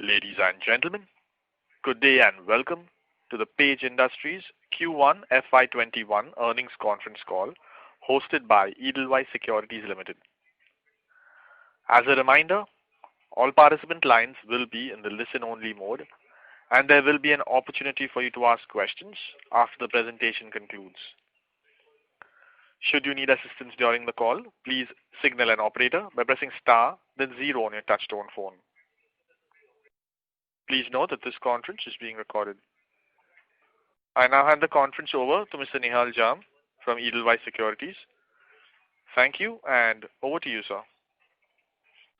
Ladies and gentlemen, good day and welcome to the Page Industries Q1 FY21 earnings conference call hosted by Edelweiss Securities Limited. As a reminder, all participant lines will be in the listen-only mode and there will be an opportunity for you to ask questions after the presentation concludes. Should you need assistance during the call, please signal an operator by pressing star then 0 on your touchtone phone. Please note that this conference is being recorded. I now hand the conference over to Mr. Nihal Jam from Edelweiss Securities. Thank you, and over to you, sir.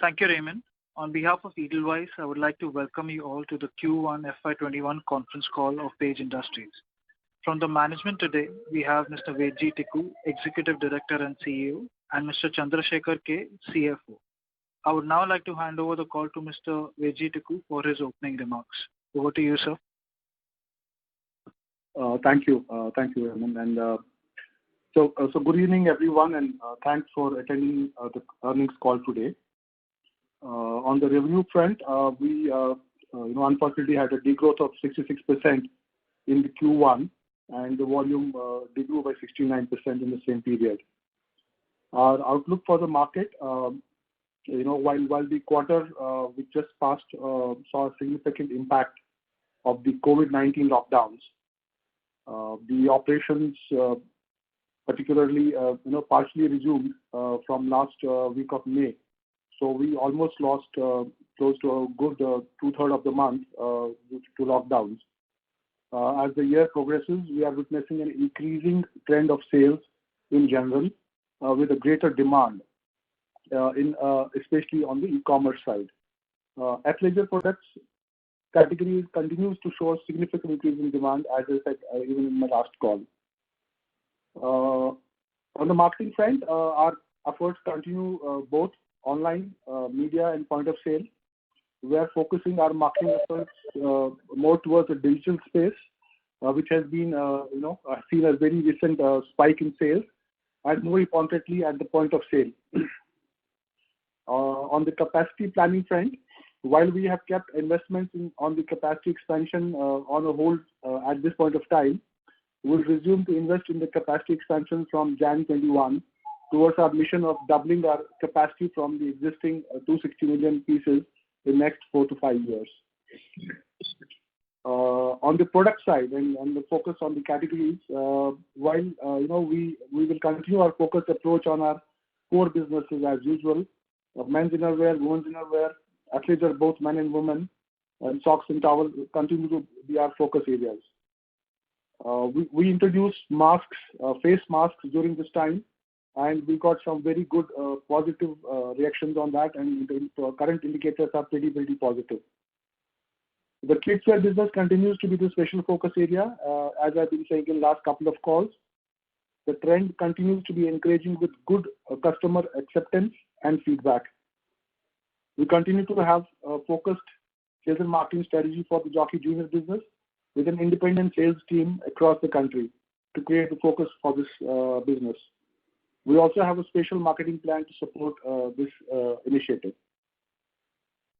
Thank you, Raymond. On behalf of Edelweiss, I would like to welcome you all to the Q1 FY21 conference call of Page Industries. From the management today, we have Mr. Vedji Tikku, Executive Director and CEO, and Mr. Chandrasekhar K, CFO. I would now like to hand over the call to Mr. Vedji Tikku for his opening remarks. Over to you, sir. Thank you, Raymond. And so good evening, everyone, and thanks for attending the earnings call today. On the revenue front, we unfortunately had a degrowth of 66% in the Q1, and the volume degrew by 69% in the same period. Our outlook for the market. While the quarter which just passed saw a significant impact of the COVID-19 lockdowns, the operations particularly partially resumed from last week of May. So we almost lost close to a good two-thirds of the month due to lockdowns. As the year progresses, we are witnessing an increasing trend of sales in general with a greater demand. Especially on the e-commerce side. Athleisure products category continues to show a significant increase in demand, as I said even in my last call. On the marketing front, our efforts continue both online, media and point of sale. We are focusing our marketing efforts more towards the digital space, which has been seen a very recent spike in sales, and more importantly at the point of sale. On the capacity planning front, while we have kept investments on the capacity expansion on a hold at this point of time, we'll resume to invest in the capacity expansion from Jan 21 towards our mission of doubling our capacity from the existing 260 million pieces in the next 4 to 5 years. On the product side and the focus on the categories, while we will continue our focused approach on our core businesses as usual. Men's innerwear, women's innerwear, athleisure, both men and women, and socks and towels continue to be our focus areas. We introduced masks, face masks during this time, and we got some very good positive reactions on that, and the current indicators are pretty positive. The kidswear business continues to be the special focus area, as I've been saying in the last couple of calls. The trend continues to be encouraging with good customer acceptance and feedback. We continue to have a focused sales and marketing strategy for the Jockey Junior business with an independent sales team across the country to create the focus for this business. We also have a special marketing plan to support this initiative.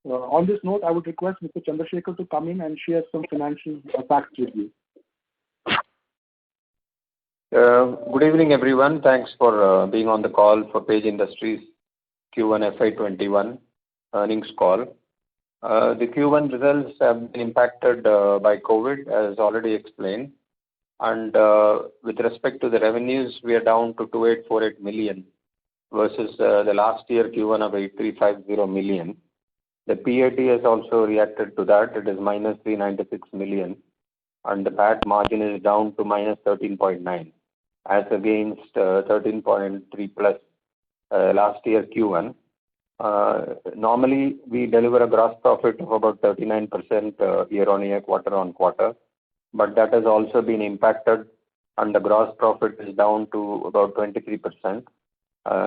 On this note, I would request Mr. Chandrasekhar to come in and share some financial facts with you. Good evening, everyone. Thanks for being on the call for Page Industries Q1 FY21 earnings call. The Q1 results have been impacted by COVID, as already explained. And with respect to the revenues, we are down to 2848 million versus the last year Q1 of 8350 million. The PAT has also reacted to that. It is minus 396 million. And the PAT margin is down to minus 13.9 as against 13.3 plus last year Q1. Normally, we deliver a gross profit of about 39% year-on-year, quarter-on-quarter, but that has also been impacted, and the gross profit is down to about 23%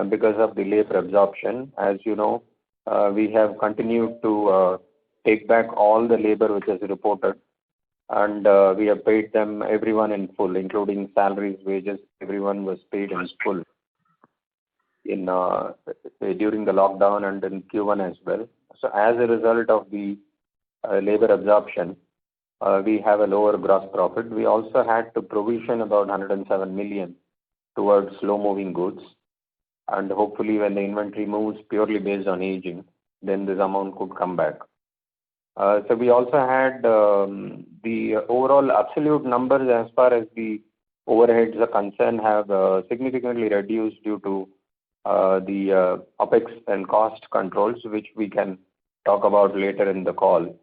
because of the labor absorption. As you know, we have continued to take back all the labor which is reported, and we have paid them everyone in full, including salaries, wages. Everyone was paid in full in during the lockdown and in Q1 as well. So as a result of the labor absorption, we have a lower gross profit. We also had to provision about 107 million towards slow-moving goods, and hopefully when the inventory moves purely based on aging, then this amount could come back. So we also had the overall absolute numbers as far as the overheads are concerned have significantly reduced due to the OPEX and cost controls, which we can talk about later in the call.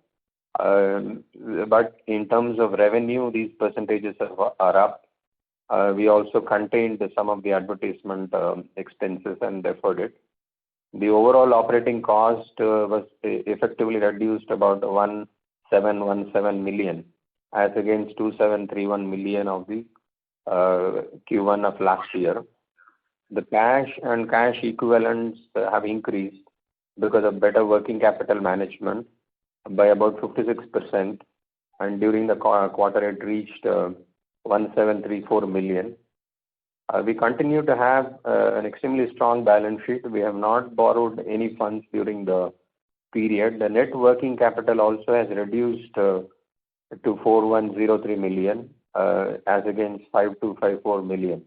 But in terms of revenue, these percentages are up. We also contained some of the advertisement expenses and deferred it. The overall operating cost was effectively reduced about 1717 million as against 2731 million of the Q1 of last year. The cash and cash equivalents have increased because of better working capital management by about 56%, and during the quarter it reached 1734 million. We continue to have an extremely strong balance sheet. We have not borrowed any funds during the period. The net working capital also has reduced to 4103 million as against 5254 million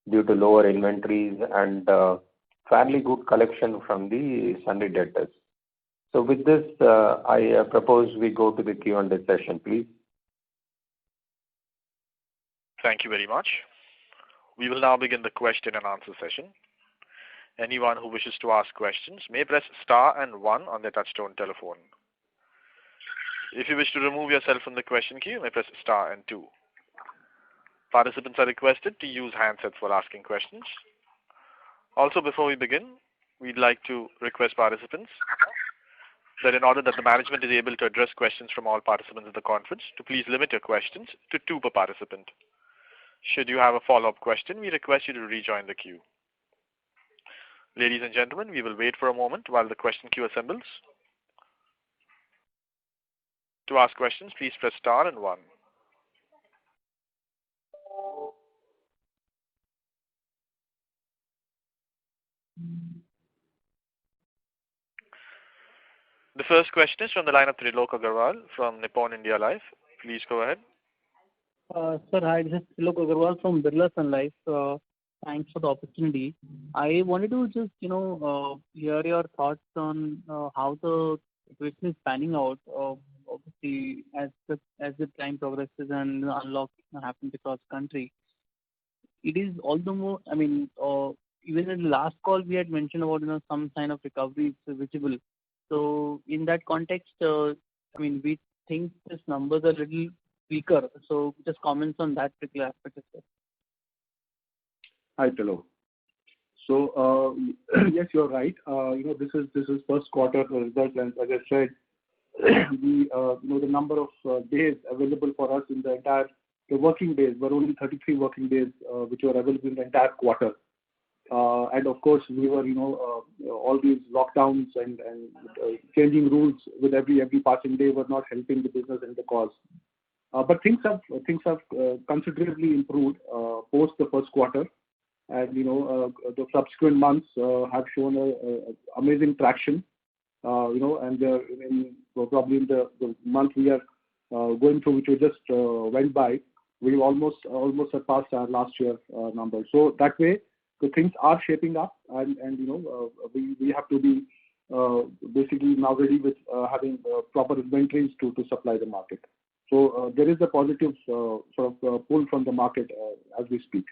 due to lower inventories and fairly good collection from the sundry debtors. So with this, I propose we go to the Q&A session, please. Thank you very much. We will now begin the question and answer session. Anyone who wishes to ask questions may press star and 1 on their touchtone telephone. If you wish to remove yourself from the question queue, you may press star and 2. Participants are requested to use handsets while asking questions. Also, before we begin, we'd like to request participants that in order that the management is able to address questions from all participants in the conference, to please limit your questions to 2 per participant. Should you have a follow-up question, we request you to rejoin the queue. Ladies and gentlemen, we will wait for a moment while the question queue assembles. To ask questions, please press star and 1. The first question is from the line of Trilok Agarwal from Nippon India Life. Please go ahead. Sir, hi, this is Trilok Agarwal from Birla Sun Life. Thanks for the opportunity. I wanted to just, hear your thoughts on how the situation is panning out. Obviously, as the time progresses and the unlock happens across the country, it is all the more, even in the last call we had mentioned about, some sign of recovery is visible. So in that context, we think this numbers are a little weaker. So just comments on that particular aspect as well. Hi, Trilok. So yes, you're right. This is first quarter result, and as I said, the number of days available for us in the working days were only 33 working days, which were available in the entire quarter. And of course, we were, all these lockdowns and changing rules with every passing day were not helping the business and the cause. But things have considerably improved post the first quarter, and the subsequent months have shown amazing traction. And probably in the month we are going through, which we just went by, we almost surpassed our last year numbers. So that way, the things are shaping up, and we have to be basically now ready with having proper inventories to supply the market. So there is a positive sort of pull from the market as we speak.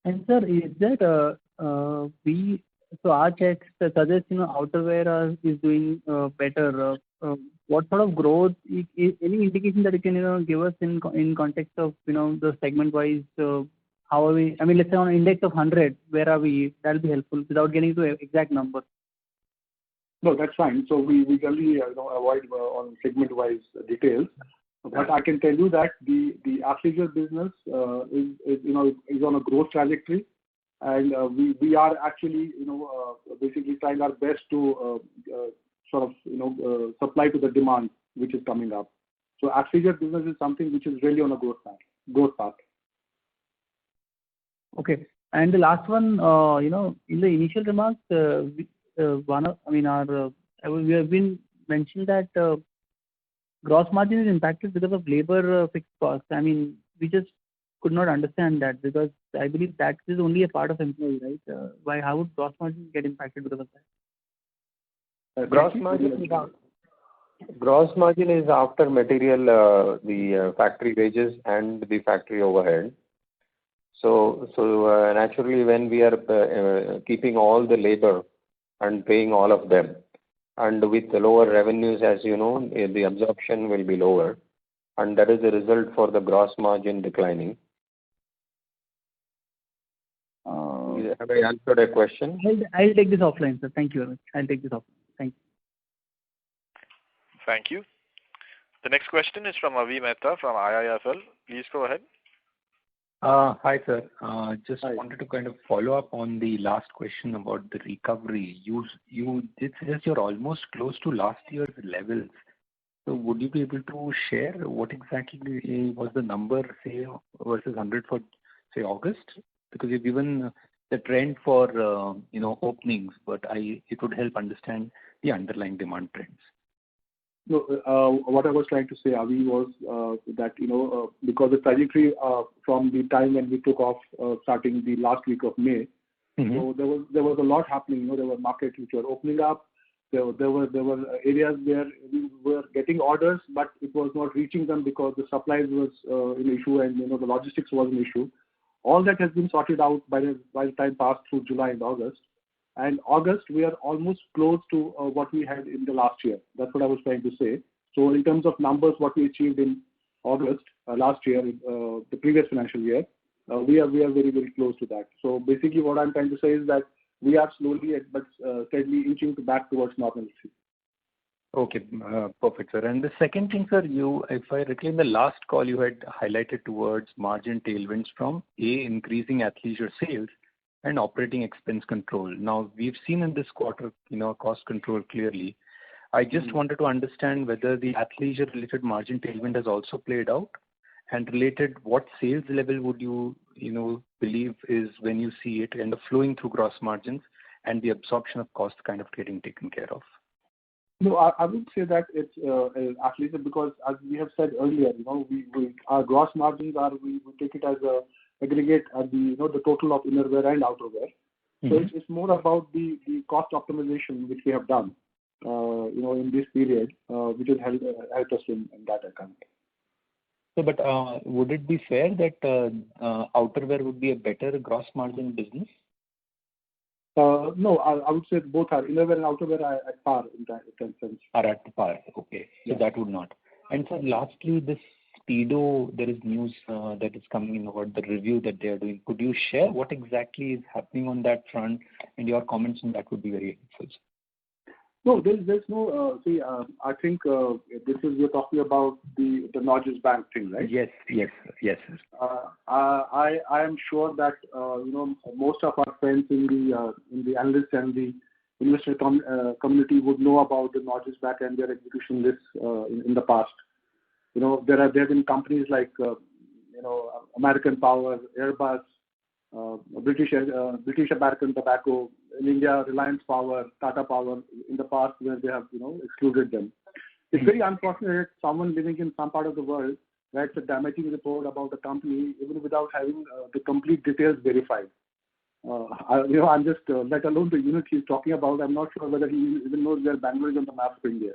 And sir, is that so our checks suggest outerwear is doing better. What sort of growth? Any indication that you can give us in context of the segment wise? How are we? Let's say on an index of 100, where are we? That'll be helpful without getting to exact numbers. No, that's fine. So we generally avoid on segment-wise details. But I can tell you that the athleisure business is on a growth trajectory, and we are actually basically trying our best to supply to the demand which is coming up. So athleisure business is something which is really on a growth path. Okay. And the last one, in the initial remarks, we have been mentioned that gross margin is impacted because of labor fixed costs. I mean, we just could not understand that because I believe that is only a part of employee, right? How would gross margin get impacted because of that? Gross margin is after material, the factory wages and the factory overhead. So naturally, when we are keeping all the labor and paying all of them, and with the lower revenues, as you know, the absorption will be lower, and that is the result for the gross margin declining. Have I answered a question? I'll take this offline, sir. Thank you very much. I'll take this offline. Thank you. Thank you. The next question is from Avi Mehta from IIFL. Please go ahead. Hi, sir. Just Hi. wanted to kind of follow up on the last question about the recovery. You did suggest you're almost close to last year's levels. So would you be able to share what exactly was the number, say, versus 100 for, say, August? Because you've given the trend for, openings, but it would help understand the underlying demand trends. No, what I was trying to say, Avi, was that, because the trajectory from the time when we took off starting the last week of May, so there was a lot happening. There were markets which were opening up. There were areas where we were getting orders, but it was not reaching them because the supplies was an issue and, the logistics was an issue. All that has been sorted out by the time passed through July and August. And August, we are almost close to what we had in the last year. That's what I was trying to say. So in terms of numbers, what we achieved in August last year, the previous financial year, we are very, very close to that. So basically what I'm trying to say is that we are slowly but steadily inching back towards normalcy. Okay, perfect, sir. And the second thing, sir, if I recall in the last call, you had highlighted towards margin tailwinds from increasing athleisure sales and operating expense control. Now, we've seen in this quarter, cost control clearly. I just wanted to understand whether the athleisure related margin tailwind has also played out, and related, what sales level would you, believe is when you see it kind of flowing through gross margins and the absorption of cost kind of getting taken care of? No, I would say that it's athleisure because, as we have said earlier, our gross margins we take it as a aggregate at the total of innerwear and outerwear. So it's more about the cost optimization which we have done, in this period, which has helped us in that account. So, but would it be fair that outerwear would be a better gross margin business? No, I would say both are innerwear and outerwear are at par in that sense. Are at par. Okay, so Yeah. that would not. And so, lastly, this Speedo, there is news that is coming in about the review that they are doing. Could you share what exactly is happening on that front, and your comments on that would be very helpful. No, there's no. I think you're talking about the Nodges Bank thing, right? Yes. I am sure that most of our friends in the analysts and the investor community would know about the Nodges Bank and their execution lists in the past. There have been companies like American Power, Airbus, British American Tobacco, in India, Reliance Power, Tata Power in the past where they have excluded them. It's very unfortunate someone living in some part of the world writes a damaging report about a company even without having the complete details verified. I'm just let alone the unit he's talking about. I'm not sure whether he even knows where Bangalore is on the map of India.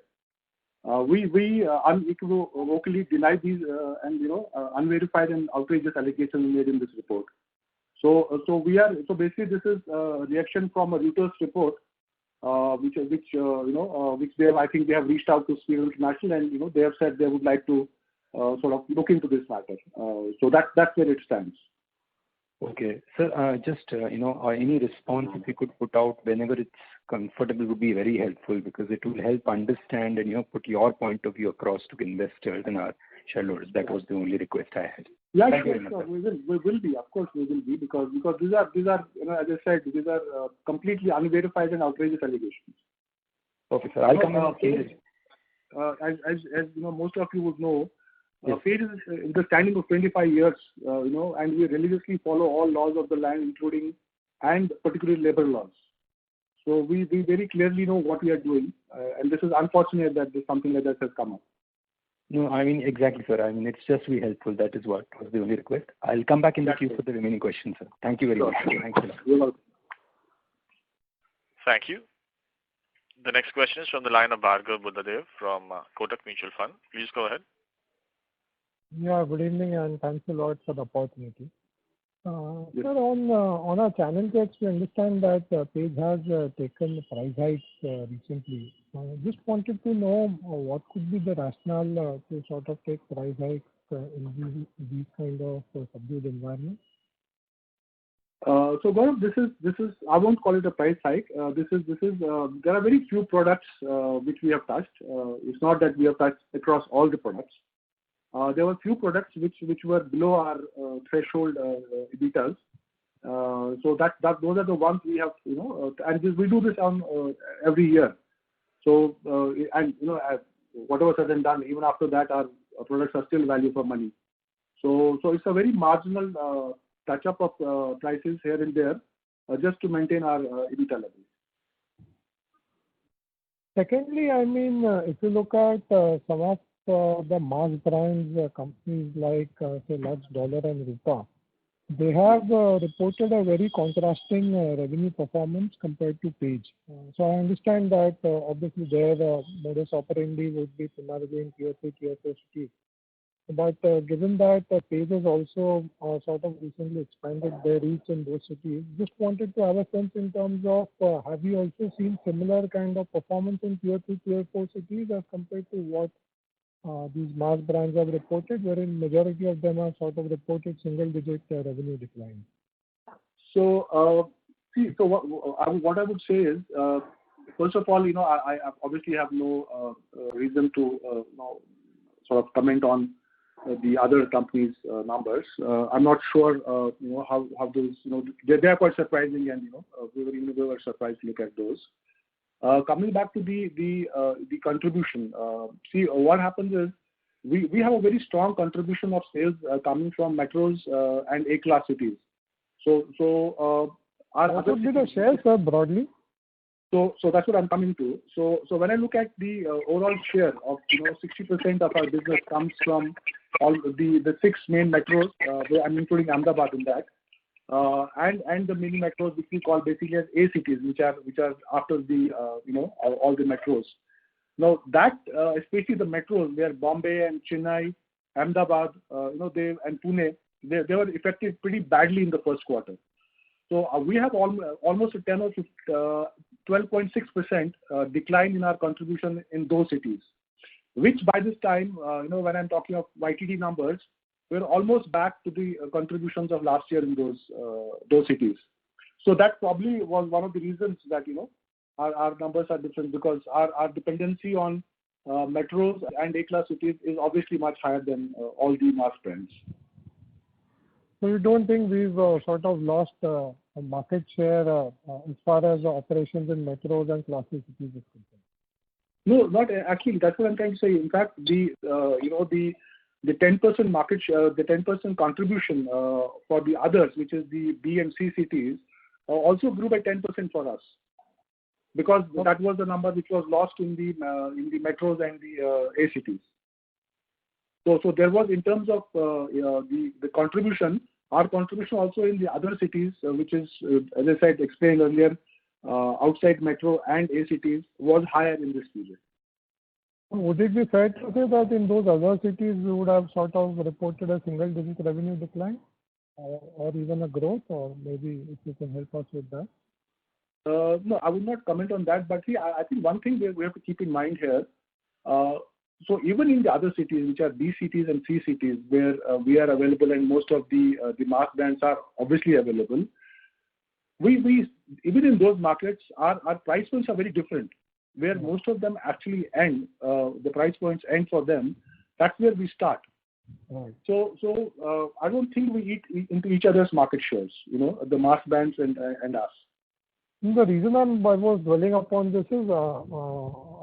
We unequivocally deny these unverified and outrageous allegations made in this report. So basically this is a reaction from a Reuters report, which I think they have reached out to Speedo International and they have said they would like to sort of look into this matter. So that's where it stands. Okay, sir. Just any response if you could put out whenever it's comfortable would be very helpful, because it will help understand and put your point of view across to investors and our shareholders. That was the only request I had. Yeah, Thank you sure. very much. We will be. Of course, we will be because these are as I said, these are completely unverified and outrageous allegations. Perfect, sir. I'll come in. As most of you would know, Page is in the standing of 25 years, and we religiously follow all laws of the land, including and particularly labor laws. So we very clearly know what we are doing, and this is unfortunate that something like this has come up. No, I mean, exactly, sir. I mean, it's just to be helpful. That is what was the only request. I'll come back in the queue for the remaining questions, sir. Thank you very much. Thanks a lot. You're welcome. Thank you. The next question is from the line of Bhargav Buddhadev from Kotak Mutual Fund. Please go ahead. Yeah, good evening, and thanks a lot for the opportunity. Sir, on our channel checks, we understand that Page has taken price hikes recently. Just wanted to know what could be the rationale to sort of take price hikes in these kind of subdued environments. So Gaurav, this is I won't call it a price hike. This is there are very few products which we have touched. It's not that we have touched across all the products. There were few products which were below our threshold EBITDAs. So those are the ones we have, and we do this on every year. So and whatever said and done, even after that, our products are still value for money. So it's a very marginal touch up of prices here and there, just to maintain our EBITDA levels. Secondly, I mean, if you look at some of the mass brands, companies like say Lux, Dollar, and Rupa, they have reported a very contrasting revenue performance compared to Page. So I understand that obviously their modus operandi would be primarily in tier 3, tier 4 cities. But given that Page has also sort of recently expanded their reach in those cities, just wanted to have a sense in terms of have you also seen similar kind of performance in tier 3, tier 4 cities as compared to what these mass brands have reported, wherein majority of them have sort of reported single-digit revenue decline? So, what I would say is, first of all, I obviously have no reason to sort of comment on the other companies' numbers. I'm not sure, how those, they are quite surprising, and we were surprised to look at those. Coming back to the contribution, see what happens is we have a very strong contribution of sales coming from metros and A-class cities. So what would be the share, sir, broadly? So that's what I'm coming to. So when I look at the overall share of 60% of our business comes from all the 6 main metros, I'm including Ahmedabad in that. And the mini metros, which we call basically as A cities, which are after the all the metros. Now that especially the metros where Bombay and Chennai, Ahmedabad, and Pune, they were affected pretty badly in the first quarter. So we have almost a 10 or 12.6% decline in our contribution in those cities, which by this time, when I'm talking of YTD numbers, we're almost back to the contributions of last year in those cities. So that probably was one of the reasons that our numbers are different, because our dependency on metros and A-class cities is obviously much higher than all the mass brands. So you don't think we've sort of lost a market share as far as operations in metros and class A cities is concerned? No, not actually. That's what I'm trying to say. In fact, the 10% market share, the 10% contribution for the others, which is the B and C cities, also grew by 10% for us, because that was the number which was lost in the metros and the A cities. So there was, in terms of the contribution, our contribution also in the other cities, which is, as I said, explained earlier, outside metro and A cities, was higher in this period. Would it be fair to say that in those other cities we would have sort of reported a single-digit revenue decline, or even a growth, or maybe if you can help us with that? No, I would not comment on that. But see, I think one thing we have to keep in mind here. So even in the other cities, which are B cities and C cities, where we are available and most of the mass brands are obviously available, we even in those markets, our price points are very different. Where most of them actually end, the price points end for them, that's where we start. Right. So I don't think we eat into each other's market shares, the mass brands and us. The reason I was dwelling upon this is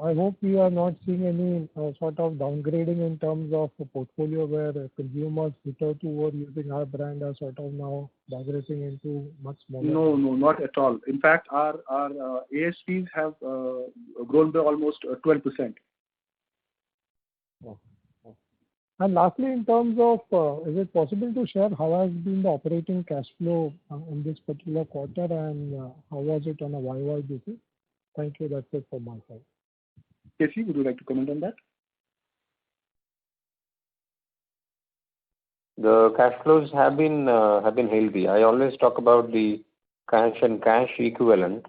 I hope we are not seeing any sort of downgrading in terms of the portfolio where consumers hitherto were using our brand are sort of now migrating into much smaller. No, not at all. In fact, our ASPs have grown by almost 12%. And lastly, in terms of, is it possible to share how has been the operating cash flow in this particular quarter, and how was it on a YY basis? Thank you. That's it from my side. Casey, would you like to comment on that? The cash flows have been healthy. I always talk about the cash and cash equivalent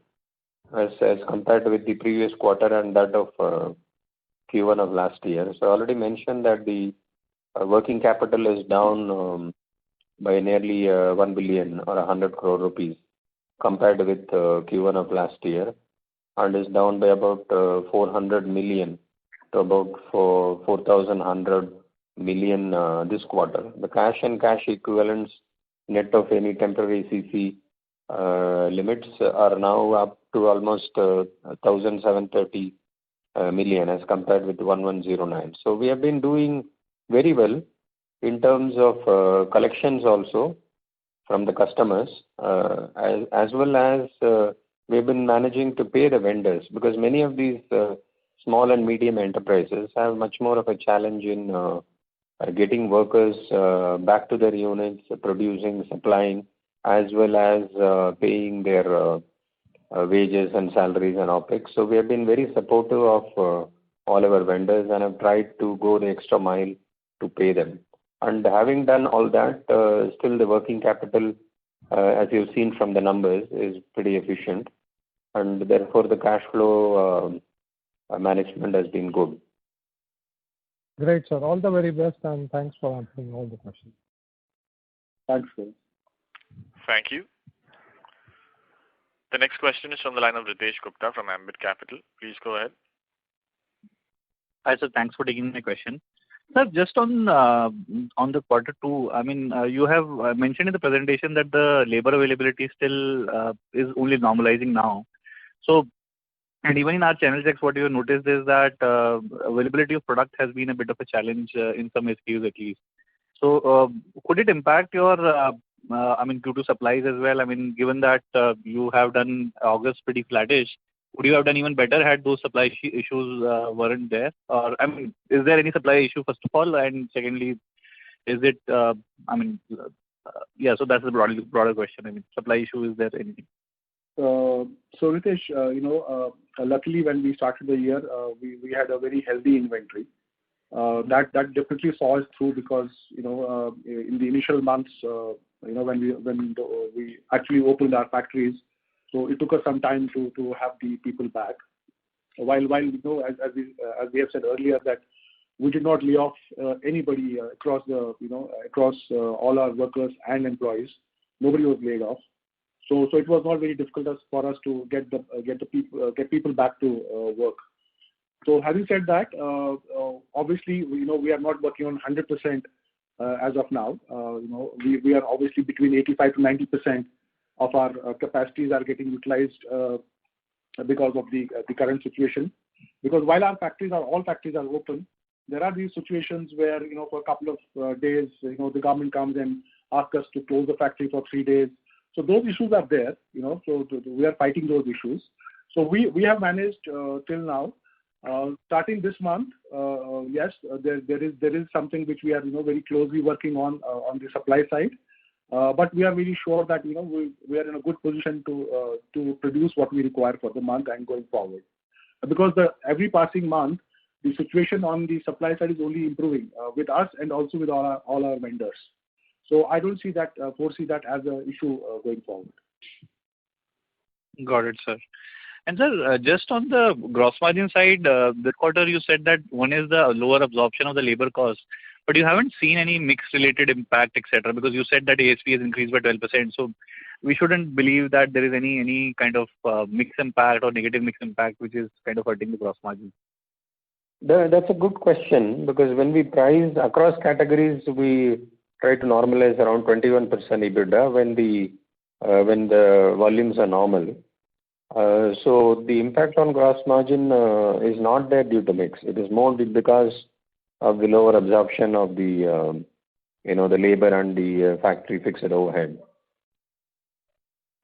as compared with the previous quarter and that of Q1 of last year. So I already mentioned that the working capital is down by nearly 1 billion or 100 crore rupees compared with Q1 of last year, and is down by about 400 million to about 4,100 million this quarter. The cash and cash equivalents net of any temporary CC limits are now up to almost 1,730 million as compared with 1,109. So we have been doing very well in terms of collections also from the customers, as well as we've been managing to pay the vendors, because many of these small and medium enterprises have much more of a challenge in getting workers back to their units, producing, supplying, as well as paying their wages and salaries and OPEX. So we have been very supportive of all our vendors and have tried to go the extra mile to pay them. And having done all that, still the working capital, as you've seen from the numbers, is pretty efficient, and therefore the cash flow management has been good. Great, sir. All the very best, and thanks for answering all the questions. Thanks, sir. Thank you. The next question is from the line of Ritesh Gupta from Ambit Capital. Please go ahead. Hi, sir. Thanks for taking my question. Sir, just on the quarter two, I mean, you have mentioned in the presentation that the labor availability still is only normalizing now. So, and even in our channel checks, what you have noticed is that availability of product has been a bit of a challenge in some SKUs at least. So, could it impact your, I mean, due to supplies as well? I mean, given that you have done August pretty flattish, would you have done even better had those supply issues weren't there? Or, I mean, is there any supply issue, first of all? And secondly, is it, I mean, yeah, so that's the broader question. I mean, supply issue, is there anything? So Ritesh, luckily when we started the year, we had a very healthy inventory. That definitely saw us through, because in the initial months, when we actually opened our factories, so it took us some time to have the people back. While as we have said earlier, that we did not lay off anybody across all our workers and employees. Nobody was laid off. So it was not very difficult for us to get people back to work. So having said that, obviously we are not working on 100% as of now. We are obviously between 85 to 90% of our capacities are getting utilized because of the current situation. Because while all factories are open, there are these situations where for a couple of days the government comes and asks us to close the factory for 3 days. So those issues are there. So we are fighting those issues. So we have managed till now. Starting this month, yes, there is something which we are very closely working on the supply side. But we are really sure that we are in a good position to produce what we require for the month and going forward. Because every passing month, the situation on the supply side is only improving with us and also with all our vendors. So I don't foresee that as an issue going forward. Got it, sir. And sir, just on the gross margin side, this quarter you said that one is the lower absorption of the labor cost, but you haven't seen any mix-related impact, etc. Because you said that ASP has increased by 12%. So we shouldn't believe that there is any kind of mix impact or negative mix impact which is kind of hurting the gross margin. That's a good question, because when we price across categories, we try to normalize around 21% EBITDA when the volumes are normal. So the impact on gross margin is not there due to mix. It is more because of the lower absorption of the the labor and the factory fixed overhead.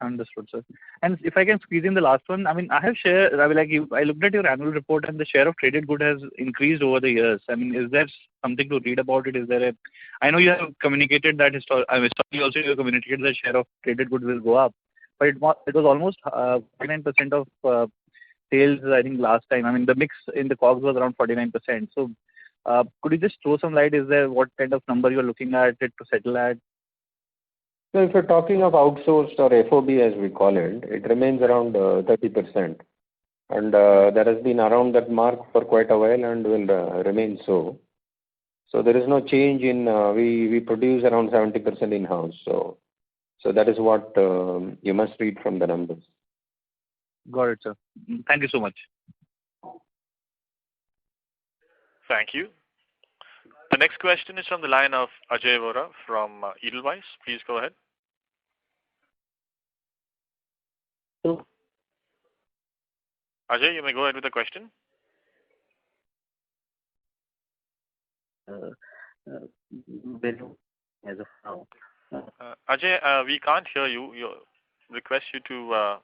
Understood, sir. And if I can squeeze in the last one, I mean, I looked at your annual report and the share of traded good has increased over the years. I mean, is there something to read about it? I know you have communicated that historically also you have communicated that share of traded goods will go up, but it was almost 49% of sales, I think, last time. I mean, the mix in the COGS was around 49%. So, could you just throw some light? Is there what kind of number you are looking at it to settle at? So if you're talking of outsourced or FOB as we call it, it remains around 30%. And that has been around that mark for quite a while and will remain so. So there is no change in, we produce around 70% in-house. So that is what you must read from the numbers. Got it, sir. Thank you so much. Thank you. The next question is from the line of Ajay Vora from Edelweiss. Please go ahead. Ajay, you may go ahead with the question. As of now. Ajay, we can't hear you. Request you to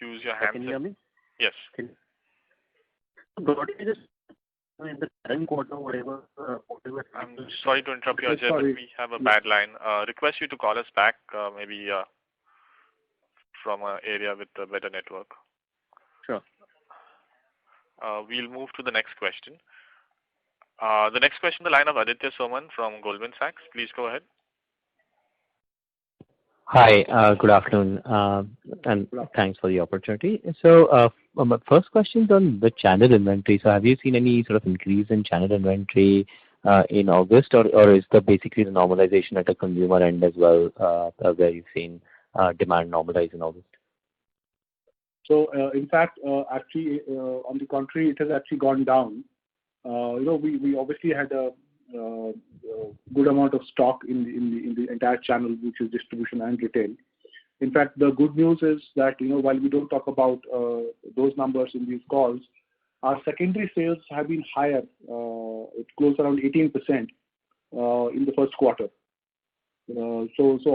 use your hands. Can you hear me? Yes. Broadly, just in the current quarter, whatever. I'm sorry to interrupt you, Ajay, but we have a bad line. Request you to call us back, maybe from an area with a better network. Sure. We'll move to the next question. The next question, the line of Aditya Soman from Goldman Sachs. Please go ahead. Hi, good afternoon, and thanks for the opportunity. So, my first question is on the channel inventory. So, have you seen any sort of increase in channel inventory in August, or is the basically the normalization at the consumer end as well, where you've seen demand normalize in August? So, in fact, actually, on the contrary, it has actually gone down. We obviously had a good amount of stock in the entire channel, which is distribution and retail. In fact, the good news is that while we don't talk about those numbers in these calls, our secondary sales have been higher. It closed around 18% in the first quarter. So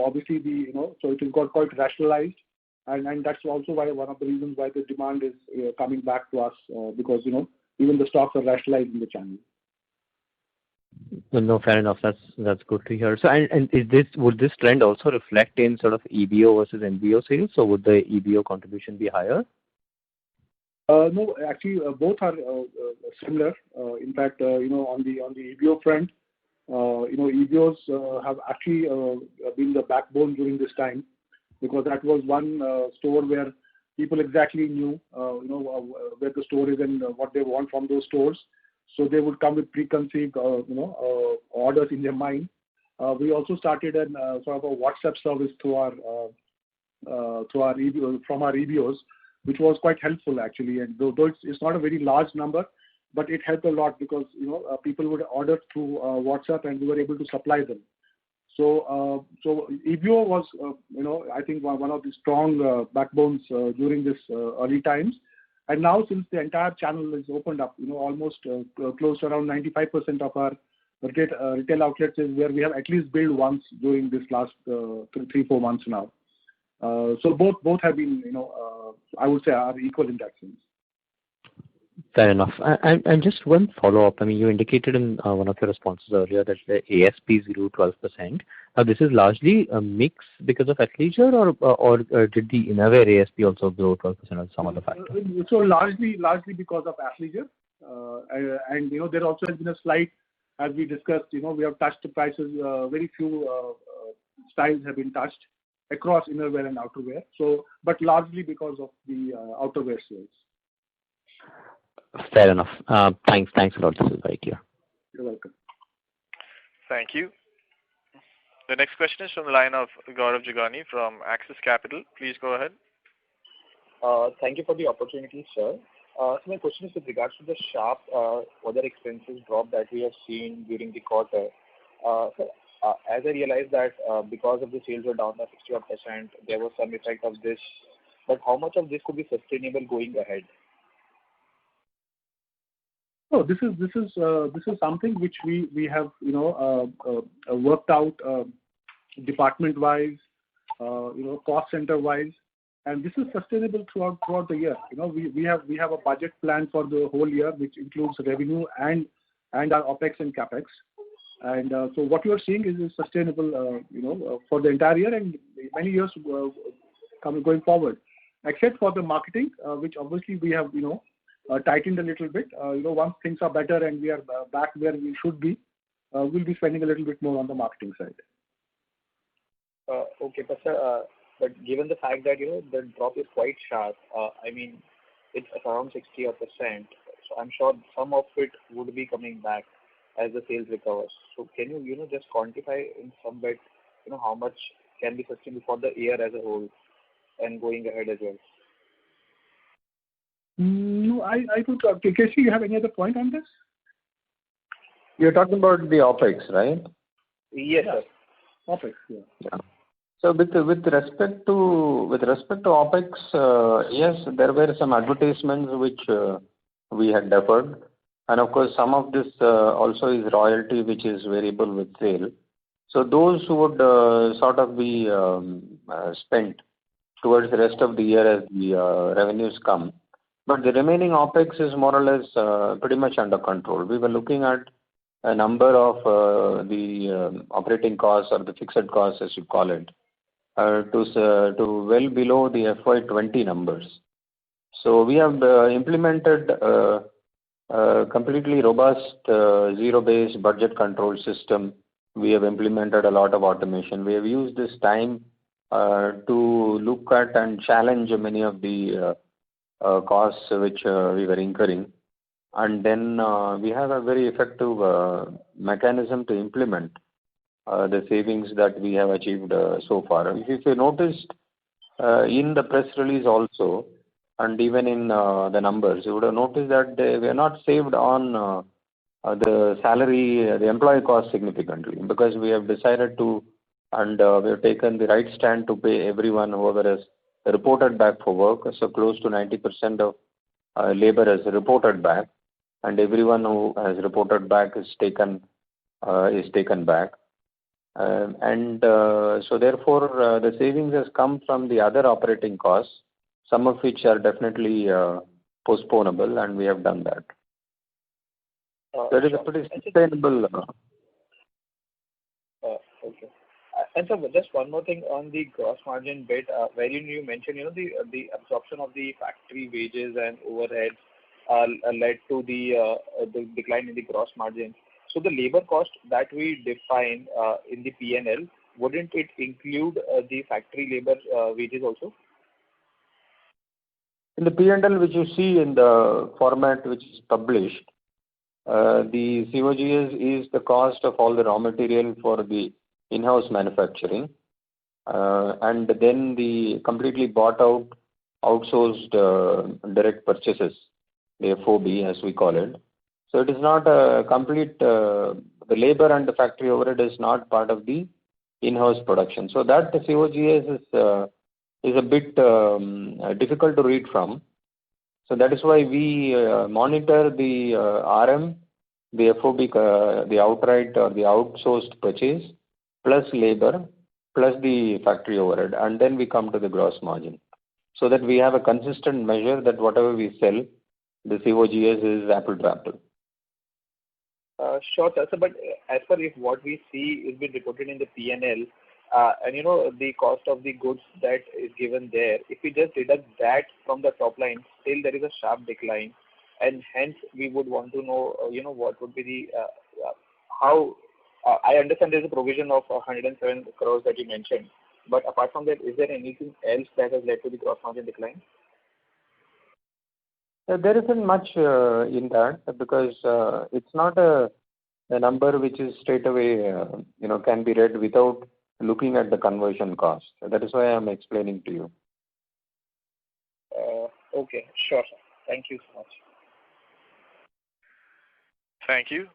obviously so it has got quite rationalized, and that's also why one of the reasons why the demand is coming back to us because even the stocks are rationalized in the channel. No, fair enough. That's good to hear. So, and would this trend also reflect in sort of EBO versus NBO sales? So, would the EBO contribution be higher? No, actually, both are similar. In fact, on the EBO front, EBOs have actually been the backbone during this time, because that was one store where people exactly knew, where the store is and what they want from those stores. So they would come with preconceived, orders in their mind. We also started a sort of a WhatsApp service to our EBO, from our EBOs, which was quite helpful actually. And though it's not a very large number, but it helped a lot because people would order through WhatsApp and we were able to supply them. So EBO was I think one of the strong backbones during this early times. And now, since the entire channel is opened up, almost close to around 95% of our retail outlets is where we have at least billed once during this last 3-4 months now. So both have been, I would say, are equal in that sense. Fair enough. And just one follow-up. I mean, you indicated in one of your responses earlier that the ASPs grew 12%. This is largely a mix because of athleisure, or did the innerwear ASP also grow 12% or some other factor? So largely because of athleisure. And, there also has been a slight, as we discussed, we have touched the prices, very few styles have been touched across innerwear and outerwear. So, but largely because of the outerwear sales. Fair enough. Thanks a lot. This is very clear. You're welcome. Thank you. The next question is from the line of Gaurav Jagani from Axis Capital. Please go ahead. Thank you for the opportunity, sir. So my question is with regards to the sharp other expenses drop that we have seen during the quarter. So, as I realized that because of the sales were down by 60%, there was some effect of this but how much of this could be sustainable going ahead? No, this is something which we have worked out department wise, cost center wise, and this is sustainable throughout the year. We have a budget plan for the whole year which includes revenue and our OPEX and CAPEX, and so what you are seeing is sustainable for the entire year and many years going forward, except for the marketing, which obviously we have tightened a little bit. Once things are better and we are back where we should be, we'll be spending a little bit more on the marketing side. Okay, but sir, but given the fact that the drop is quite sharp, I mean it's around 60%, so I'm sure some of it would be coming back as the sales recovers. So can you just quantify in some bit how much can be sustainable for the year as a whole and going ahead as well? No, I would. KC, you have any other point on this? You're talking about the OPEX, right? Yes, sir. OPEX, yeah. So with respect to OPEX, yes, there were some advertisements which we had deferred, and of course some of this also is royalty which is variable with sale. So those would sort of be spent towards the rest of the year as the revenues come. But the remaining OPEX is more or less pretty much under control. We were looking at a number of the operating costs or the fixed costs, as you call it, to well below the FY20 numbers. So we have implemented a completely robust zero-based budget control system. We have implemented a lot of automation. We have used this time to look at and challenge many of the costs which we were incurring, and then we have a very effective mechanism to implement the savings that we have achieved so far. If you noticed in the press release also, and even in the numbers, you would have noticed that they were not saved on the salary, the employee cost significantly, because we have decided to, and we have taken the right stand to pay everyone whoever has reported back for work. So close to 90% of labor has reported back, and everyone who has reported back is taken back. So therefore the savings has come from the other operating costs, some of which are definitely postponable, and we have done that. That is a pretty sustainable. Okay. And so just one more thing on the gross margin bit, wherein you mentioned the absorption of the factory wages and overheads led to the decline in the gross margin. So the labor cost that we define in the P&L, wouldn't it include the factory labor wages also? In the P&L which you see in the format which is published, the COGS is the cost of all the raw material for the in-house manufacturing, and then the completely bought out outsourced direct purchases, the FOB as we call it. So it is not a complete, the labor and the factory overhead is not part of the in-house production. So that the COGS is a bit difficult to read from. So that is why we monitor the RM, the FOB, the outright or the outsourced purchase, plus labor, plus the factory overhead, and then we come to the gross margin, so that we have a consistent measure that whatever we sell, the COGS is apple to apple. Sure, sir. So, but as per if what we see is being reported in the P&L, and the cost of the goods that is given there, if we just deduct that from the top line, still there is a sharp decline, and hence we would want to know, what would be the how. I understand there is a provision of 107 crores that you mentioned, but apart from that, is there anything else that has led to the gross margin decline? There isn't much in that, because it's not a number which is straight away can be read without looking at the conversion cost. That is why I'm explaining to you. Okay, sure, sir. Thank you so much. Thank you.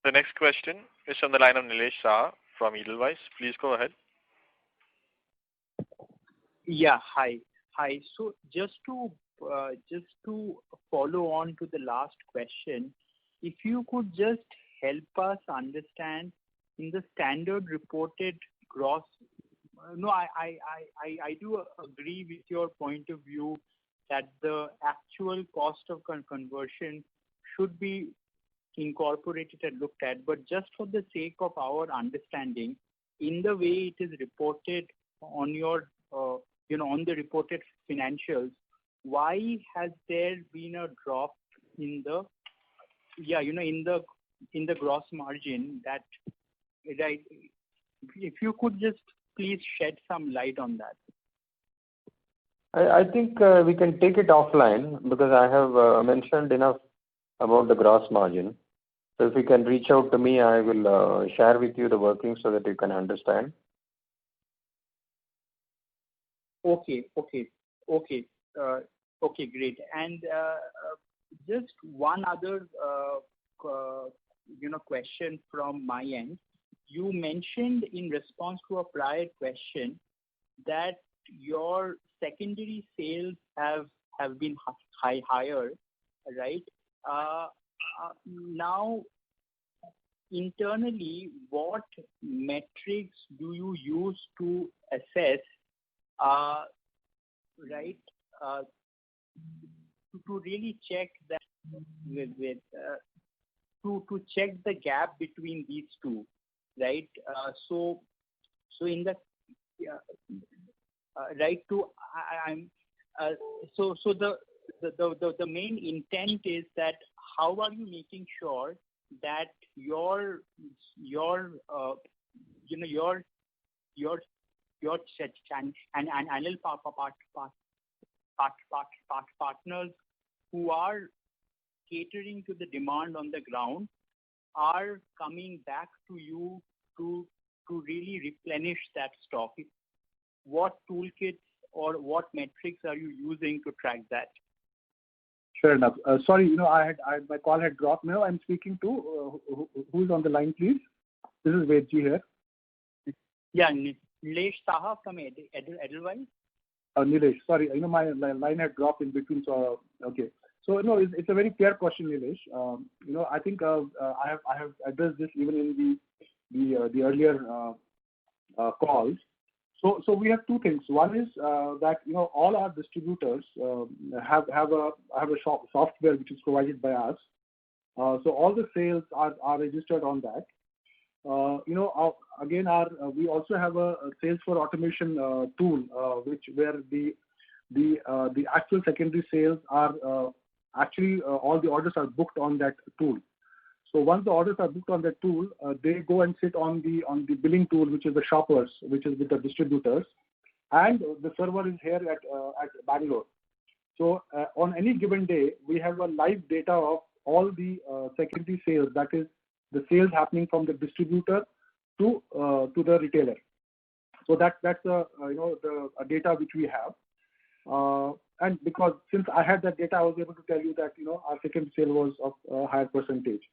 The next question is from the line of Nilesh Shah from Edelweiss. Please go ahead. Yeah, hi. Hi. So just to follow on to the last question, if you could just help us understand in the standard reported gross. No, I do agree with your point of view that the actual cost of conversion should be incorporated and looked at, but just for the sake of our understanding, in the way it is reported on your, on the reported financials, why has there been a drop in the, in the gross margin? That, right? If you could just please shed some light on that. I think we can take it offline because I have mentioned enough about the gross margin. So if you can reach out to me, I will share with you the workings so that you can understand. Okay, great. And just one other, question from my end. You mentioned in response to a prior question that your secondary sales have been higher, right? Now, internally, what metrics do you use to assess, right, to really check that to check the gap between these two, right? So in the right to I'm so the main intent is that how are you making sure that your annual partners who are catering to the demand on the ground are coming back to you to really replenish that stock? What toolkits or what metrics are you using to track that? Fair enough. Sorry, my call had dropped. Now I'm speaking to who's on the line, please. This is Vedji here. Yeah, Nilesh Saha from Edelweiss. Nilesh, sorry, my line had dropped in between. So okay. So no, it's a very fair question, Nilesh. I think I have addressed this even in the earlier calls. So we have two things. One is that all our distributors have a software which is provided by us. So all the sales are registered on that. Again, we also have a sales for automation tool, where the actual secondary sales are actually all the orders are booked on that tool. So once the orders are booked on that tool, they go and sit on the billing tool, which is the shoppers, which is with the distributors, and the server is here at Bangalore. So on any given day, we have a live data of all the secondary sales. That is the sales happening from the distributor to the retailer. So that's the data which we have. And because since I had that data, I was able to tell you that our second sale was of a higher percentage.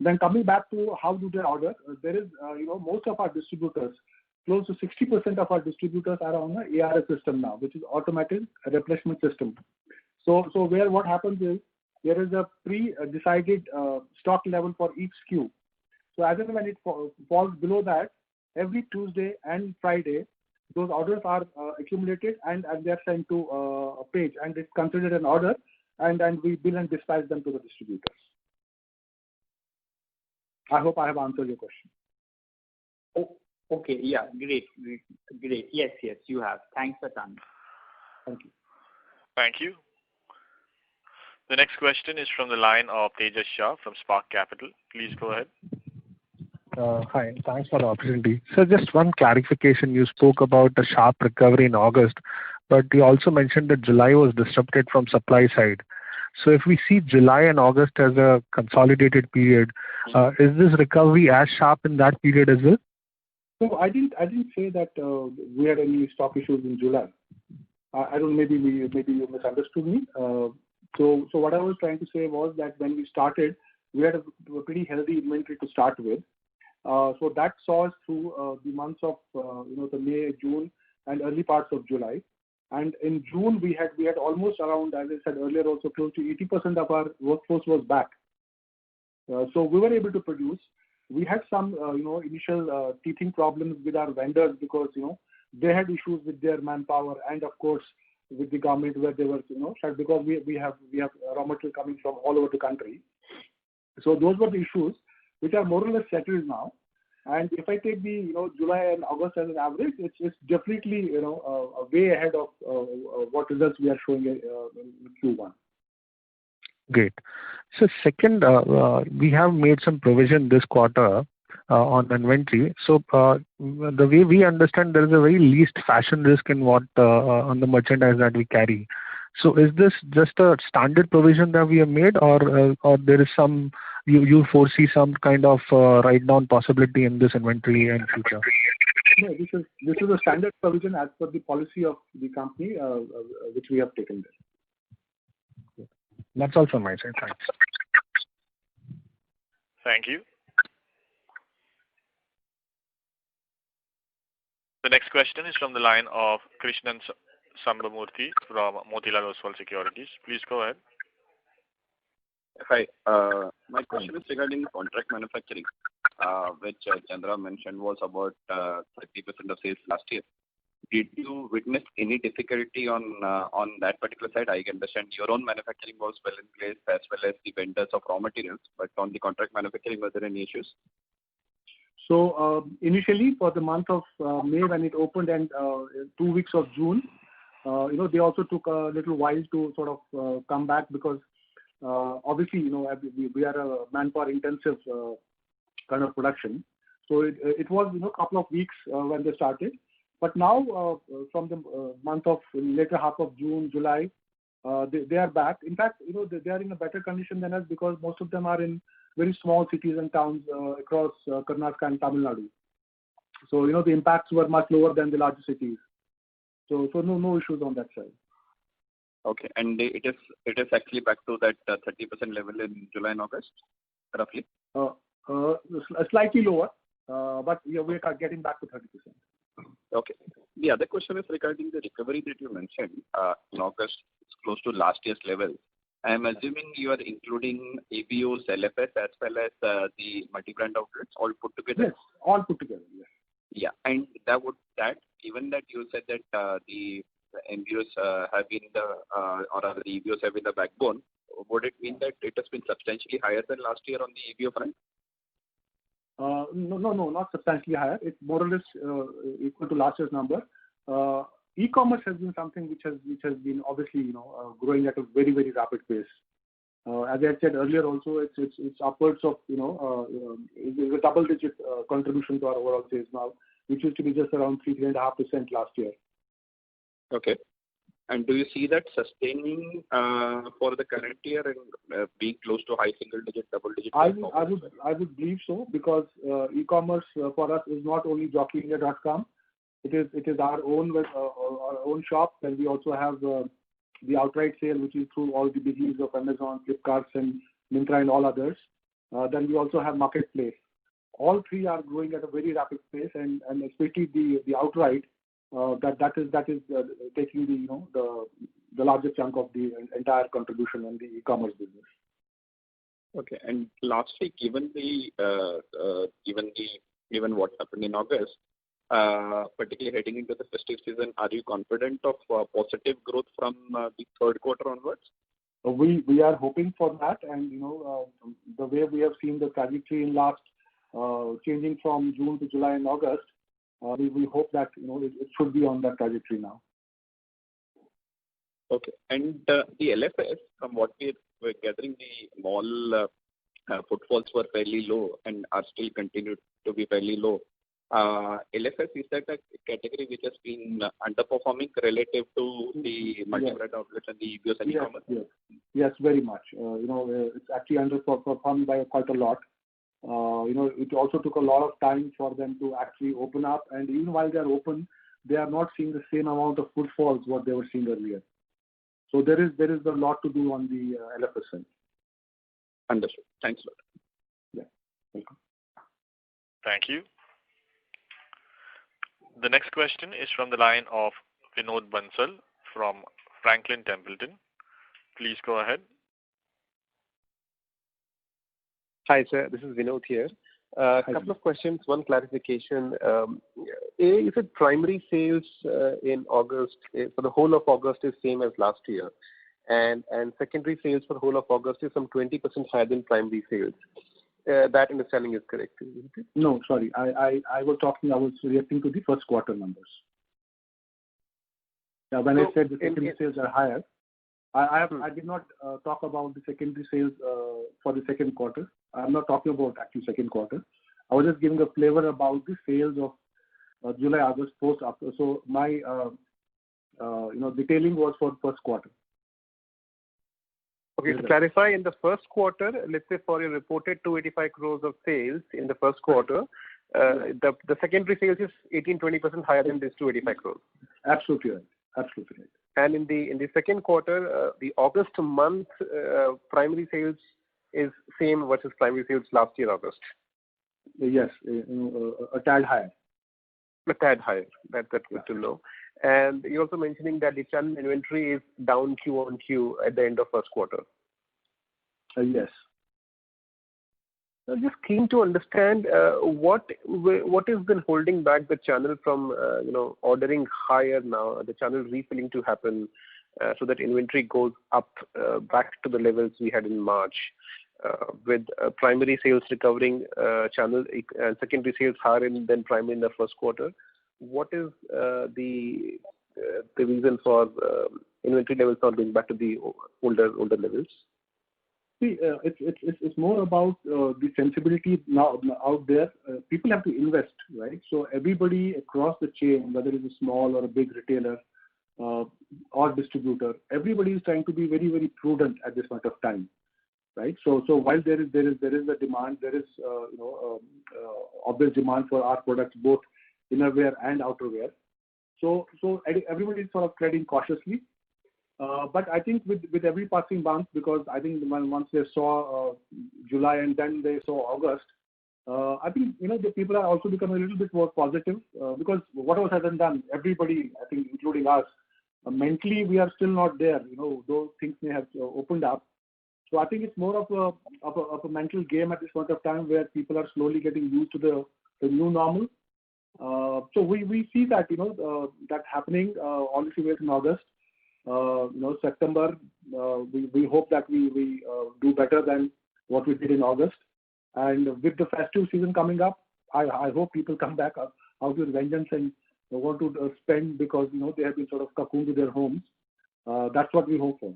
Then coming back to how do they order, there is most of our distributors, close to 60% of our distributors are on the ARS system now, which is automated replenishment system. So where what happens is there is a pre-decided stock level for each SKU. So as and when it falls below that, every Tuesday and Friday, those orders are accumulated and they are sent to a page, and it's considered an order, and we bill and dispatch them to the distributors. I hope I have answered your question. Oh, okay. Yeah. Great. Yes, you have. Thanks a ton. Thank you. Thank you. The next question is from the line of Tejas Shah from Spark Capital. Please go ahead. Hi, thanks for the opportunity. So just one clarification. You spoke about a sharp recovery in August, but you also mentioned that July was disrupted from supply side. So if we see July and August as a consolidated period, is this recovery as sharp in that period as well? So I didn't say that we had any stock issues in July. I don't. Maybe you misunderstood me. So what I was trying to say was that when we started, we had a pretty healthy inventory to start with. So that saw us through the months of the May, June, and early parts of July. And in June, we had almost around, as I said earlier, also close to 80% of our workforce was back. So we were able to produce. We had some, initial teething problems with our vendors because, they had issues with their manpower and, of course, with the government where they were, shut because we have raw material coming from all over the country. So those were the issues which are more or less settled now. And if I take the July and August as an average, it's definitely way ahead of what results we are showing in Q1. Great. So second, we have made some provision this quarter on inventory. So the way we understand, there is a very least fashion risk in what on the merchandise that we carry. So is this just a standard provision that we have made, or there is some you foresee some kind of write down possibility in this inventory in future? No, this is a standard provision as per the policy of the company, which we have taken there. That's all from my side. Thanks. Thank you. The next question is from the line of Krishnan Sambamurthy from Motilal Oswal Securities. Please go ahead. Hi. My question is regarding contract manufacturing, which Chandra mentioned was about 30% of sales last year. Did you witness any difficulty on that particular side? I understand your own manufacturing was well in place as well as the vendors of raw materials, but on the contract manufacturing, were there any issues? So initially for the month of May when it opened and 2 weeks of June, they also took a little while to sort of come back because obviously, we are a manpower intensive kind of production. So it was, a couple of weeks when they started. But now from the month of later half of June, July, they are back. In fact, they are in a better condition than us because most of them are in very small cities and towns across Karnataka and Tamil Nadu. So, the impacts were much lower than the larger cities. So no issues on that side. Okay, and it is actually back to that 30% level in July and August, roughly? Slightly lower, but we are getting back to 30%. Okay. The other question is regarding the recovery that you mentioned in August, it's close to last year's level. I am assuming you are including ABOs, LFS, as well as the multi-brand outlets all put together? Yes, all put together, yes. Yeah, and given that you said that the MBOs have been the EBOs have been the backbone, would it mean that it has been substantially higher than last year on the EBO front? No, not substantially higher. It's more or less equal to last year's number. E-commerce has been something which has been obviously growing at a very, very rapid pace. As I said earlier, also it's upwards of it's a double-digit contribution to our overall sales now, which used to be just around 3.5% last year. Okay. And do you see that sustaining for the current year and being close to high single-digit, double-digit? I would believe so because e-commerce for us is not only jockeyindia.com. It is our own shop, and we also have the outright sale, which is through all the biggies of Amazon, Flipkart, and Myntra, and all others. Then we also have marketplace. All three are growing at a very rapid pace, and especially the outright that is taking the largest chunk of the entire contribution in the e-commerce business. Okay, and lastly, given what happened in August, particularly heading into the festive season, are you confident of positive growth from the third quarter onwards? We are hoping for that, and the way we have seen the trajectory in last changing from June to July and August, we hope that it should be on that trajectory now. Okay, and the LFS, from what we were gathering, the mall footfalls were fairly low and are still continued to be fairly low. LFS, is that a category which has been underperforming relative to the multi-brand outlets and the EBOs and e-commerce? Yes, very much. It's actually underperformed by quite a lot. It also took a lot of time for them to actually open up, and even while they are open, they are not seeing the same amount of footfalls what they were seeing earlier. So there is a lot to do on the LFS side. Understood. Thanks a lot. Yeah, welcome. Thank you. The next question is from the line of Vinod Bansal from Franklin Templeton. Please go ahead. Hi, sir. This is Vinod here. A couple of questions, one clarification. Is it primary sales in August, for the whole of August is same as last year? And secondary sales for the whole of August is some 20% higher than primary sales. That understanding is correct, isn't it? No, sorry. I was reacting to the first quarter numbers. When I said the secondary sales are higher, I did not talk about the secondary sales for the second quarter. I'm not talking about actual second quarter. I was just giving a flavor about the sales of July, August, post after. So my detailing was for first quarter. Okay, to clarify, in the first quarter, let's say for your reported 285 crores of sales in the first quarter, the secondary sales is 18-20% higher than this 285 crores. Absolutely right. Absolutely right. And in the second quarter, the August month primary sales is same versus primary sales last year August. Yes, a tad higher. A tad higher. That's good to know. And you're also mentioning that the channel inventory is down Q on Q at the end of first quarter. Yes. I'm just keen to understand what has been holding back the channel from ordering higher now, the channel refilling to happen so that inventory goes up back to the levels we had in March with primary sales recovering channel and secondary sales higher than primary in the first quarter. What is the reason for inventory levels not going back to the older levels? See, it's more about the sensibility now out there. People have to invest, right? So everybody across the chain, whether it's a small or a big retailer or distributor, everybody is trying to be very, very prudent at this point of time, right? So while there is a demand, there is obvious demand for our products, both innerwear and outerwear. So everybody is sort of treading cautiously. But I think with every passing month, because I think once they saw July and then they saw August, I think the people are also becoming a little bit more positive because whatever has been done, everybody, I think, including us, mentally we are still not there. Those things may have opened up. So I think it's more of a mental game at this point of time where people are slowly getting used to the new normal. So we see that that happening all the way in August. September, we hope that we do better than what we did in August. And with the festive season coming up, I hope people come back out with vengeance and want to spend because they have been sort of cocooned to their homes. That's what we hope for.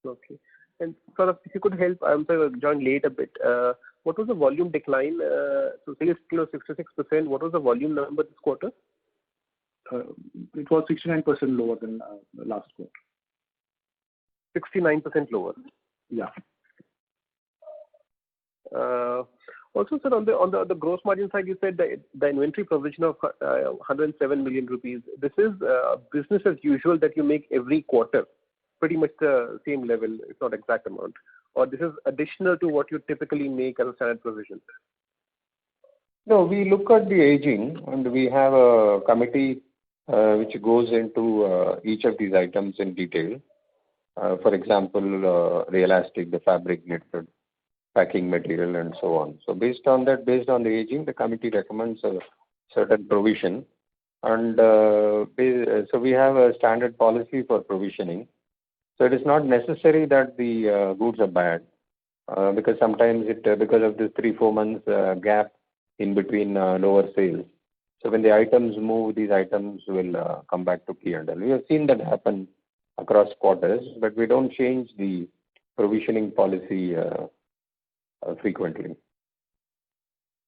Okay. And sort of, if you could help, I'm sorry, I joined late a bit. What was the volume decline? So sales kilo 66%. What was the volume number this quarter? It was 69% lower than last quarter. 69% lower. Yeah. Also, sir, on the gross margin side, you said the inventory provision of 107 million rupees. This is business as usual that you make every quarter, pretty much the same level, if not exact amount, or this is additional to what you typically make as a standard provision? No, we look at the aging, and we have a committee which goes into each of these items in detail. For example, the elastic, the fabric knitted, packing material, and so on. So based on the aging, the committee recommends a certain provision. And so we have a standard policy for provisioning. So it is not necessary that the goods are bad because sometimes because of this 3-4 months gap in between lower sales. So when the items move, these items will come back to P&L. We have seen that happen across quarters, but we don't change the provisioning policy frequently.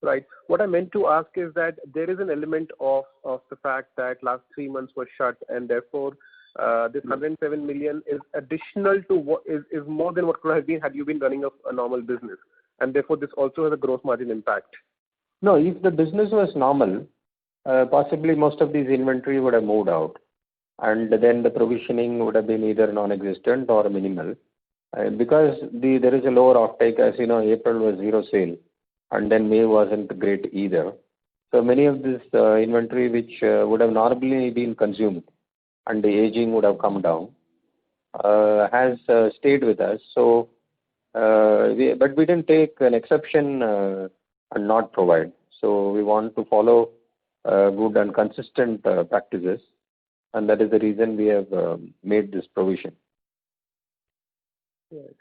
Right. What I meant to ask is that there is an element of the fact that last 3 months were shut, and therefore this 107 million is additional to what is more than what could have been had you been running a normal business, and therefore this also has a gross margin impact. No, if the business was normal, possibly most of these inventory would have moved out, and then the provisioning would have been either non-existent or minimal. Because there is a lower offtake, as you know, April was zero sale, and then May wasn't great either. So many of this inventory which would have normally been consumed and the aging would have come down has stayed with us. So, but we didn't take an exception and not provide. So we want to follow good and consistent practices, and that is the reason we have made this provision. Right.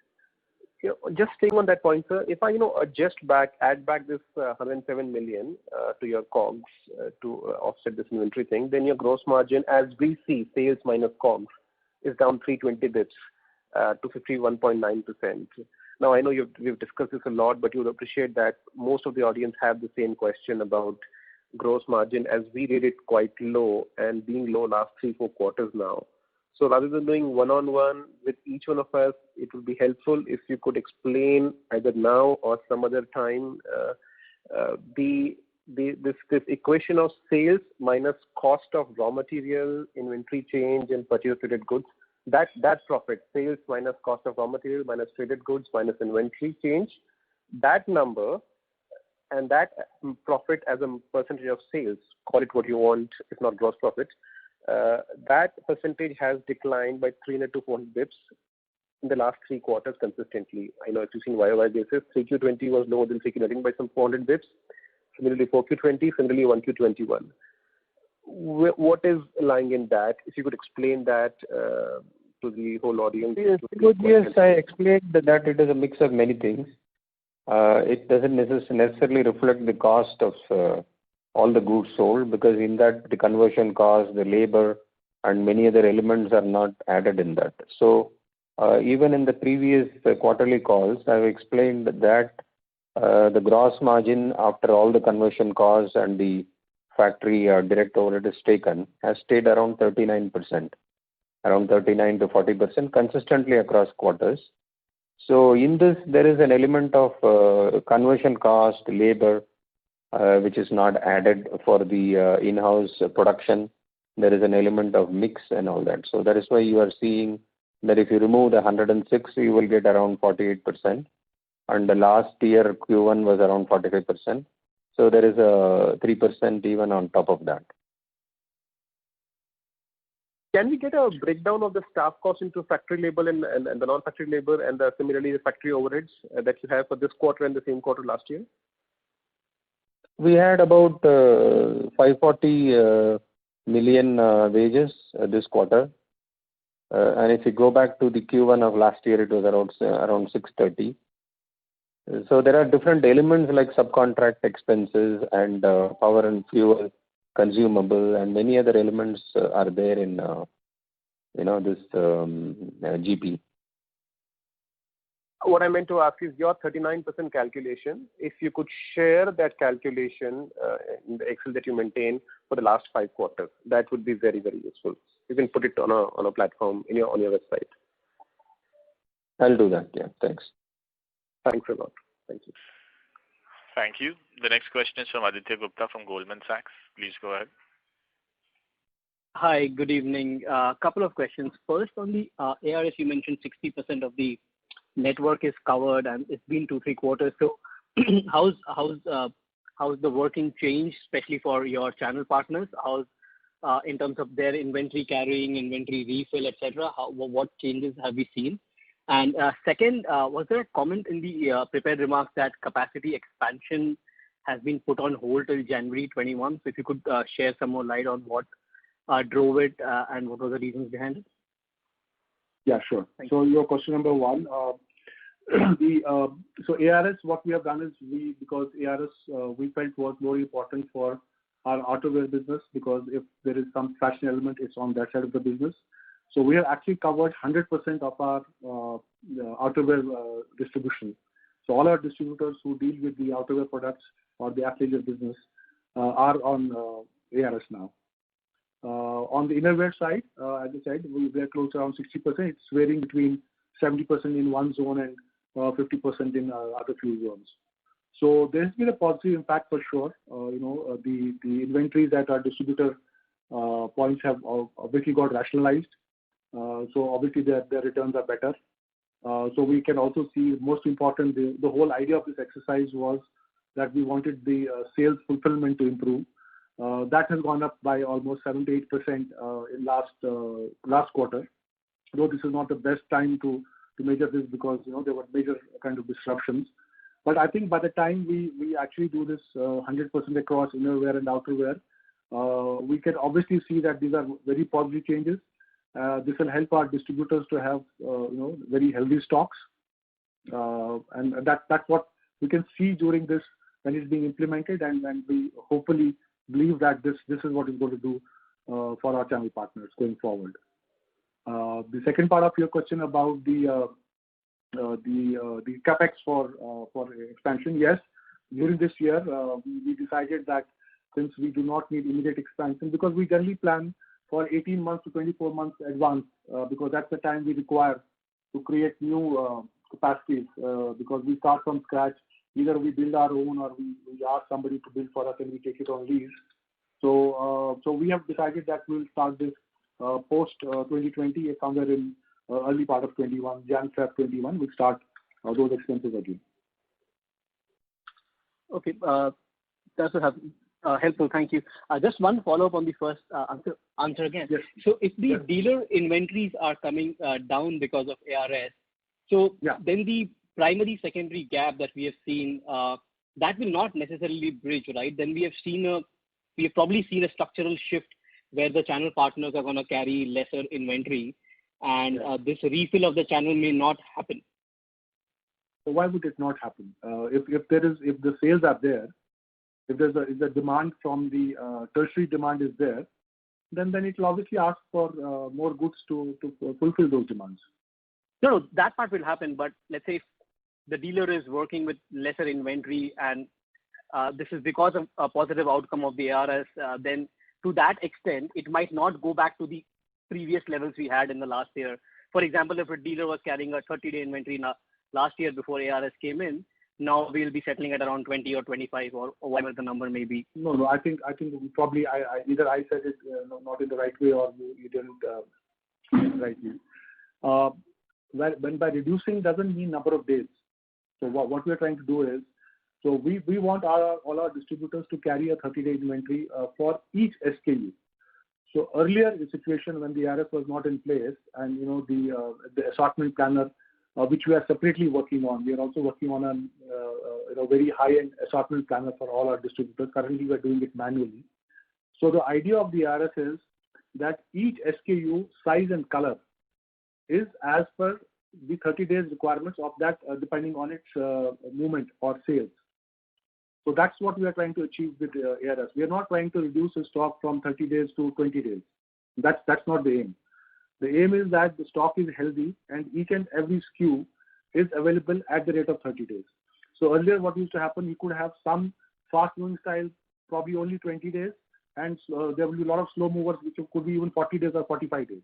Just staying on that point, sir, if I add back this 107 million to your COGS to offset this inventory thing, then your gross margin, as we see, sales minus COGS, is down 320 bits to 51.9%. Now, I know we've discussed this a lot, but you would appreciate that most of the audience have the same question about gross margin, as we read it quite low and being low last 3-4 quarters now. So rather than doing one-on-one with each one of us, it would be helpful if you could explain either now or some other time this equation of sales minus cost of raw material, inventory change, and purchase traded goods. That profit, sales minus cost of raw material minus traded goods minus inventory change, that number and that profit as a percentage of sales, call it what you want, if not gross profit, that percentage has declined by 300 to 400 bips in the last 3 quarters consistently. I know if you've seen YOY basis, 3Q20 was lower than 3Q19 by some 400 bips. Similarly, 4Q20, similarly 1Q21. What is lying in that? If you could explain that to the whole audience. Yes, I explained that it is a mix of many things. It doesn't necessarily reflect the cost of all the goods sold, because in that the conversion cost, the labor, and many other elements are not added in that. So even in the previous quarterly calls, I've explained that the gross margin after all the conversion costs and the factory direct overhead is taken has stayed around 39%, around 39 to 40% consistently across quarters. So in this, there is an element of conversion cost, labor, which is not added for the in-house production. There is an element of mix and all that. So that is why you are seeing that if you remove the 106, you will get around 48%. And the last year Q1 was around 45%. So there is a 3% even on top of that. Can we get a breakdown of the staff cost into factory labor and the non-factory labor, and similarly the factory overheads that you have for this quarter and the same quarter last year? We had about 540 million wages this quarter. And if you go back to the Q1 of last year, it was around 630. So there are different elements like subcontract expenses and power and fuel, consumable, and many other elements are there in this GP. What I meant to ask is your 39% calculation. If you could share that calculation in the Excel that you maintain for the last 5 quarters, that would be very, very useful. You can put it on a platform on your website. I'll do that. Yeah, thanks. Thanks a lot. Thank you. Thank you. The next question is from Aditya Gupta from Goldman Sachs. Please go ahead. Hi, good evening. A couple of questions. First, on the ARS, you mentioned 60% of the network is covered, and it's been 2-3 quarters. So, how's the working change, especially for your channel partners? How's in terms of their inventory carrying, inventory refill, etc.? What changes have we seen? And second, was there a comment in the prepared remarks that capacity expansion has been put on hold till January 21? So if you could share some more light on what drove it and what were the reasons behind it? Yeah, sure. So your question number one, so ARS, what we have done is because ARS we felt was more important for our outerwear business, because if there is some fashion element, it's on that side of the business. So we have actually covered 100% of our outerwear distribution. So all our distributors who deal with the outerwear products or the athleisure business are on ARS now. On the innerwear side, as I said, we are close to around 60%. It's varying between 70% in one zone and 50% in other few zones. So there's been a positive impact for sure. The inventories at our distributor points have obviously got rationalized. So obviously their returns are better. So we can also see, most important, the whole idea of this exercise was that we wanted the sales fulfillment to improve. That has gone up by almost 7 to 8% in last quarter. Though this is not the best time to measure this because there were major kind of disruptions. But I think by the time we actually do this 100% across innerwear and outerwear, we can obviously see that these are very positive changes. This will help our distributors to have very healthy stocks, and that's what we can see during this when it's being implemented, and we hopefully believe that this is what it's going to do for our channel partners going forward. The second part of your question about the capex for expansion, yes, during this year we decided that since we do not need immediate expansion, because we generally plan for 18 months to 24 months advance, because that's the time we require to create new capacities, because we start from scratch. Either we build our own or we ask somebody to build for us and we take it on lease. So we have decided that we'll start this post 2020, somewhere in early part of 21, Jan-Feb 21, we'll start those expenses again. Okay, that's helpful. Thank you. Just one follow-up on the first answer again. Yes. So if the dealer inventories are coming down because of ARS, so then the primary secondary gap that we have seen, that will not necessarily bridge, right? Then we have probably seen a structural shift where the channel partners are going to carry lesser inventory, and this refill of the channel may not happen. So why would it not happen? If the sales are there, if the demand from the tertiary demand is there, then it will obviously ask for more goods to fulfill those demands. No, that part will happen. But let's say if the dealer is working with lesser inventory and this is because of a positive outcome of the ARS, then to that extent, it might not go back to the previous levels we had in the last year. For example, if a dealer was carrying a 30-day inventory last year before ARS came in, now we'll be settling at around 20 or 25 or whatever the number may be. No, I think probably either I said it not in the right way or you didn't rightly. When by reducing doesn't mean number of days. So what we are trying to do is, so we want all our distributors to carry a 30-day inventory for each SKU. So earlier the situation when the ARS was not in place, and the assortment planner, which we are separately working on. We are also working on a very high-end assortment planner for all our distributors. Currently, we are doing it manually. So the idea of the ARS is that each SKU size and color is as per the 30 days requirements of that, depending on its movement or sales. So that's what we are trying to achieve with ARS. We are not trying to reduce the stock from 30 days to 20 days. That's not the aim. The aim is that the stock is healthy and each and every SKU is available at the rate of 30 days. So earlier what used to happen, you could have some fast-moving styles, probably only 20 days, and there will be a lot of slow movers which could be even 40 days or 45 days.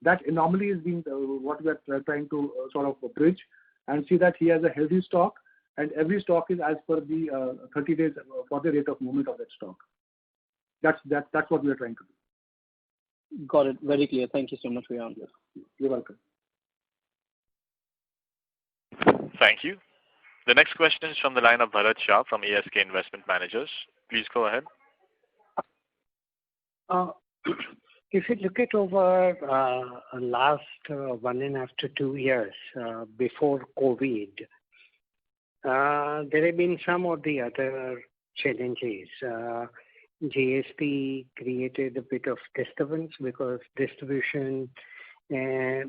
That anomaly is being what we are trying to sort of bridge and see that he has a healthy stock and every stock is as per the 30 days for the rate of movement of that stock. That's what we are trying to do. Got it. Very clear. Thank you so much for your answer. You're welcome. Thank you. The next question is from the line of Bharat Shah from ASK Investment Managers. Please go ahead. If you look at over last 1.5 to 2 years before COVID, there have been some of the other challenges. GST created a bit of disturbance because distribution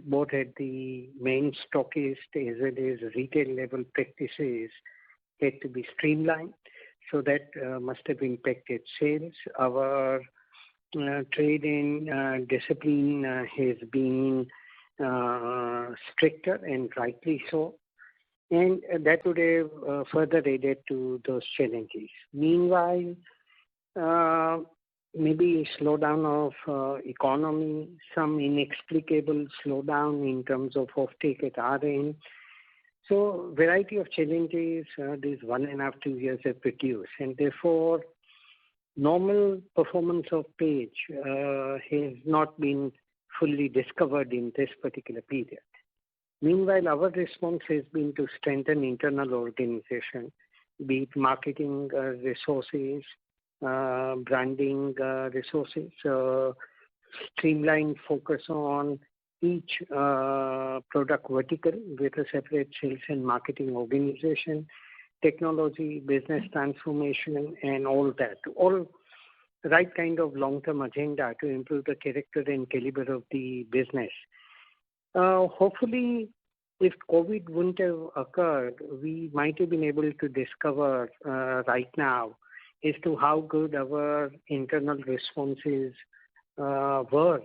both at the main stockist as well as retail level practices had to be streamlined. So that must have impacted sales. Our trade discipline has been stricter and rightly so. And that would have further added to those challenges. Meanwhile, maybe slowdown of economy, some inexplicable slowdown in terms of offtake at our end. So variety of challenges these 1.5 to 2 years have produced, and therefore normal performance of Page has not been fully discovered in this particular period. Meanwhile, our response has been to strengthen internal organization, be it marketing resources, branding resources, streamlined focus on each product vertical with a separate sales and marketing organization, technology, business transformation, and all that. All right kind of long-term agenda to improve the character and caliber of the business. Hopefully, if COVID wouldn't have occurred, we might have been able to discover right now as to how good our internal responses were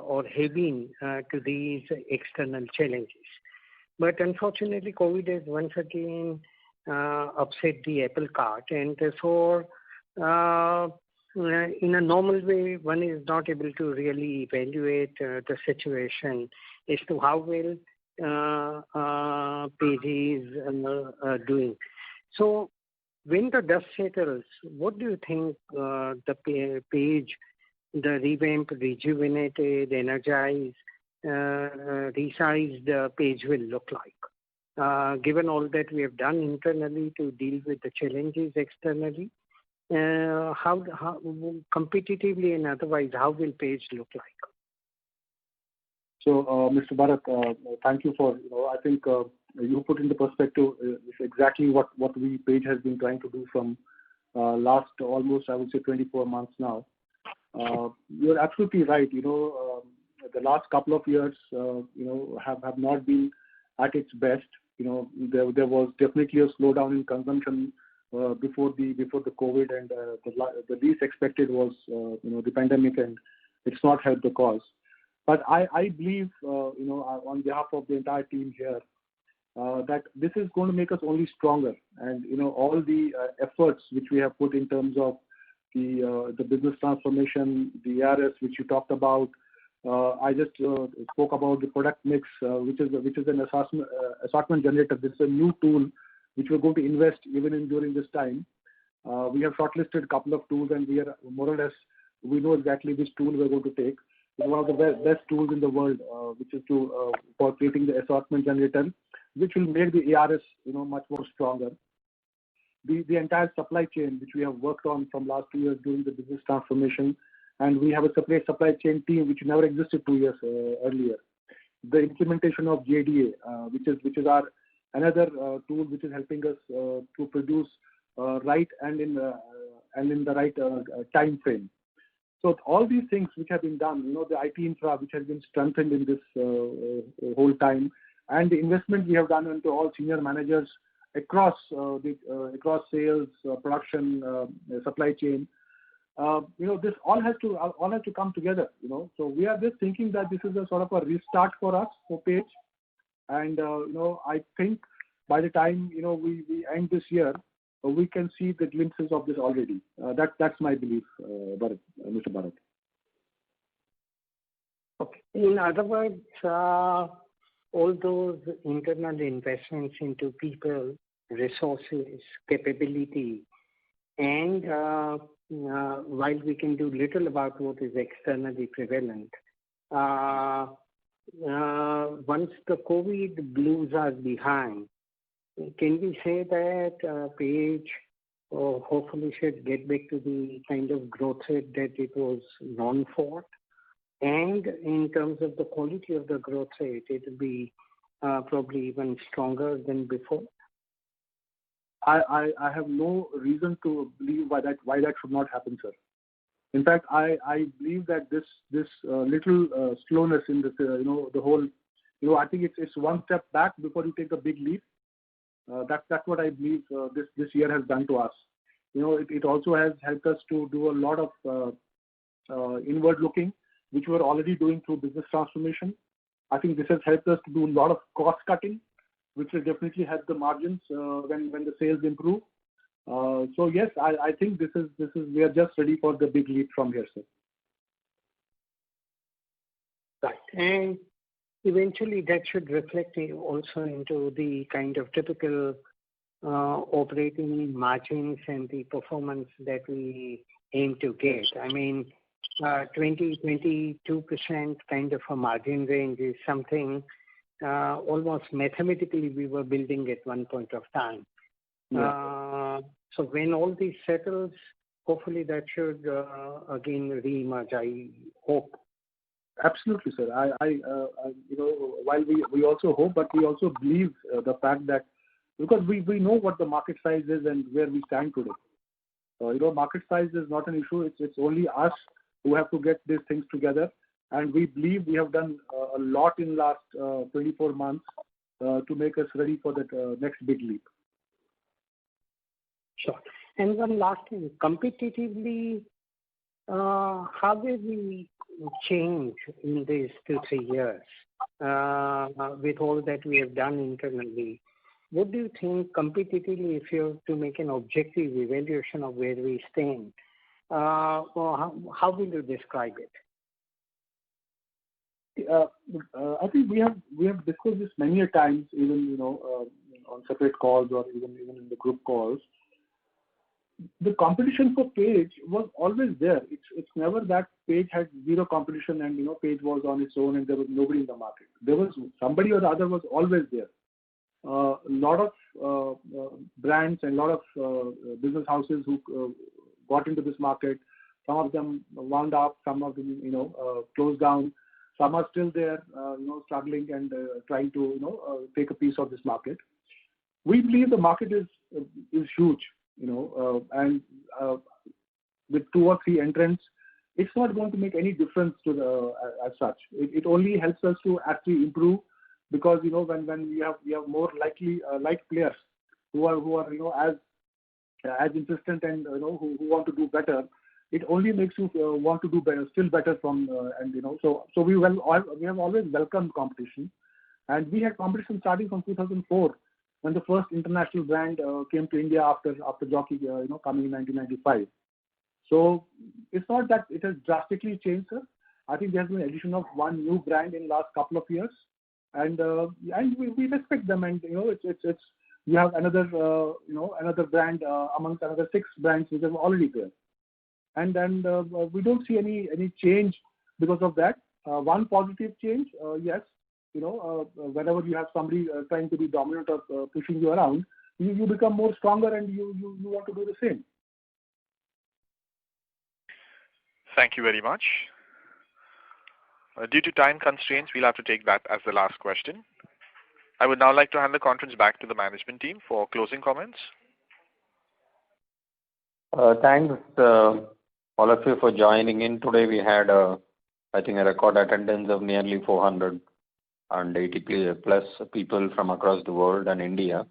or have been to these external challenges. But unfortunately, COVID has once again upset the apple cart, and therefore, in a normal way, one is not able to really evaluate the situation as to how well Page is doing. So, when the dust settles, what do you think the Page, the revamped, rejuvenated, energized, resized Page will look like? Given all that we have done internally to deal with the challenges externally, how competitively and otherwise, how will Page look like? So, Mr. Bharat, thank you for, I think you put into perspective exactly what we Page has been trying to do from last almost, I would say, 24 months now. You're absolutely right. The last couple of years, have not been at its best. There was definitely a slowdown in consumption before the COVID, and the least expected was the pandemic, and it's not helped the cause. But I believe on behalf of the entire team here that this is going to make us only stronger, and all the efforts which we have put in terms of the business transformation, the ARS which you talked about. I just spoke about the product mix, which is an assortment generator. This is a new tool which we're going to invest even in during this time. We have shortlisted a couple of tools, and we are more or less, we know exactly which tool we're going to take. It's one of the best tools in the world, which is for creating the assortment generator, which will make the ARS much more stronger. The entire supply chain, which we have worked on from last 2 years during the business transformation, and we have a separate supply chain team which never existed 2 years earlier. The implementation of JDA, which is our another tool which is helping us to produce right and in the right time frame. So all these things which have been done, the IT infra which has been strengthened in this whole time, and the investment we have done into all senior managers across sales, production, supply chain. This all has to come together. So we are just thinking that this is a sort of a restart for us for Page, and I think by the time we end this year, we can see the glimpses of this already. That's my belief, Mr. Bharat. Okay. In other words, all those internal investments into people, resources, capability, and while we can do little about what is externally prevalent, once the COVID blues are behind, can we say that Page hopefully should get back to the kind of growth rate that it was known for? And in terms of the quality of the growth rate, it will be probably even stronger than before? I have no reason to believe why that should not happen, sir. In fact, I believe that this little slowness in this, the whole, I think it's one step back before you take a big leap. That's what I believe this year has done to us. It also has helped us to do a lot of inward looking, which we're already doing through business transformation. I think this has helped us to do a lot of cost cutting, which will definitely help the margins when the sales improve. So yes, I think this is we are just ready for the big leap from here, sir. Right. And eventually that should reflect also into the kind of typical operating margins and the performance that we aim to get. I mean, 20-22% kind of a margin range is something almost mathematically we were building at one point of time. Yeah. So when all this settles, hopefully that should again re-emerge, I hope. Absolutely, sir. While we also hope, but we also believe the fact that because we know what the market size is and where we stand today. Market size is not an issue. It's only us who have to get these things together. And we believe we have done a lot in last 24 months to make us ready for that next big leap. Sure. And one last thing, competitively, how will we change in these 2-3 years with all that we have done internally? What do you think competitively, if you have to make an objective evaluation of where we stand, how will you describe it? I think we have discussed this many a times, even on separate calls or even in the group calls. The competition for Page was always there. It's never that Page had zero competition and Page was on its own and there was nobody in the market. There was somebody or the other was always there. A lot of brands and a lot of business houses who got into this market. Some of them wound up, some of them closed down. Some are still there, struggling and trying to take a piece of this market. We believe the market is huge, and with 2 or 3 entrants, it's not going to make any difference to as such. It only helps us to actually improve because when we have more like players who are as insistent and who want to do better. It only makes you want to do better, still better from So we have always welcomed competition, and we had competition starting from 2004 when the first international brand came to India after Jockey coming in 1995. So it's not that it has drastically changed, sir. I think there's been an addition of 1 new brand in last couple of years, and we respect them. And it's you have another another brand amongst another 6 brands which are already there. And then we don't see any change because of that. One positive change, yes, whenever you have somebody trying to be dominant or pushing you around, you become more stronger and you want to do the same. Thank you very much. Due to time constraints, we'll have to take that as the last question. I would now like to hand the conference back to the management team for closing comments. Thanks all of you for joining in today. We had, I think, a record attendance of nearly 480 plus people from across the world and India.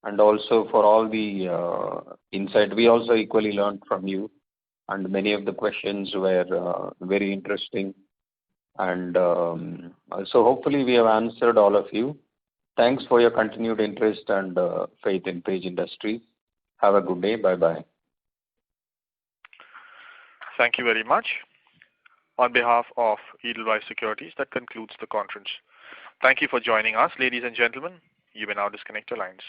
And also for all the insight, we also equally learned from you. And many of the questions were very interesting. And so hopefully we have answered all of you. Thanks for your continued interest and faith in Page Industries. Have a good day. Bye-bye. Thank you very much. On behalf of Edelweiss Securities, that concludes the conference. Thank you for joining us, ladies and gentlemen. You may now disconnect your lines.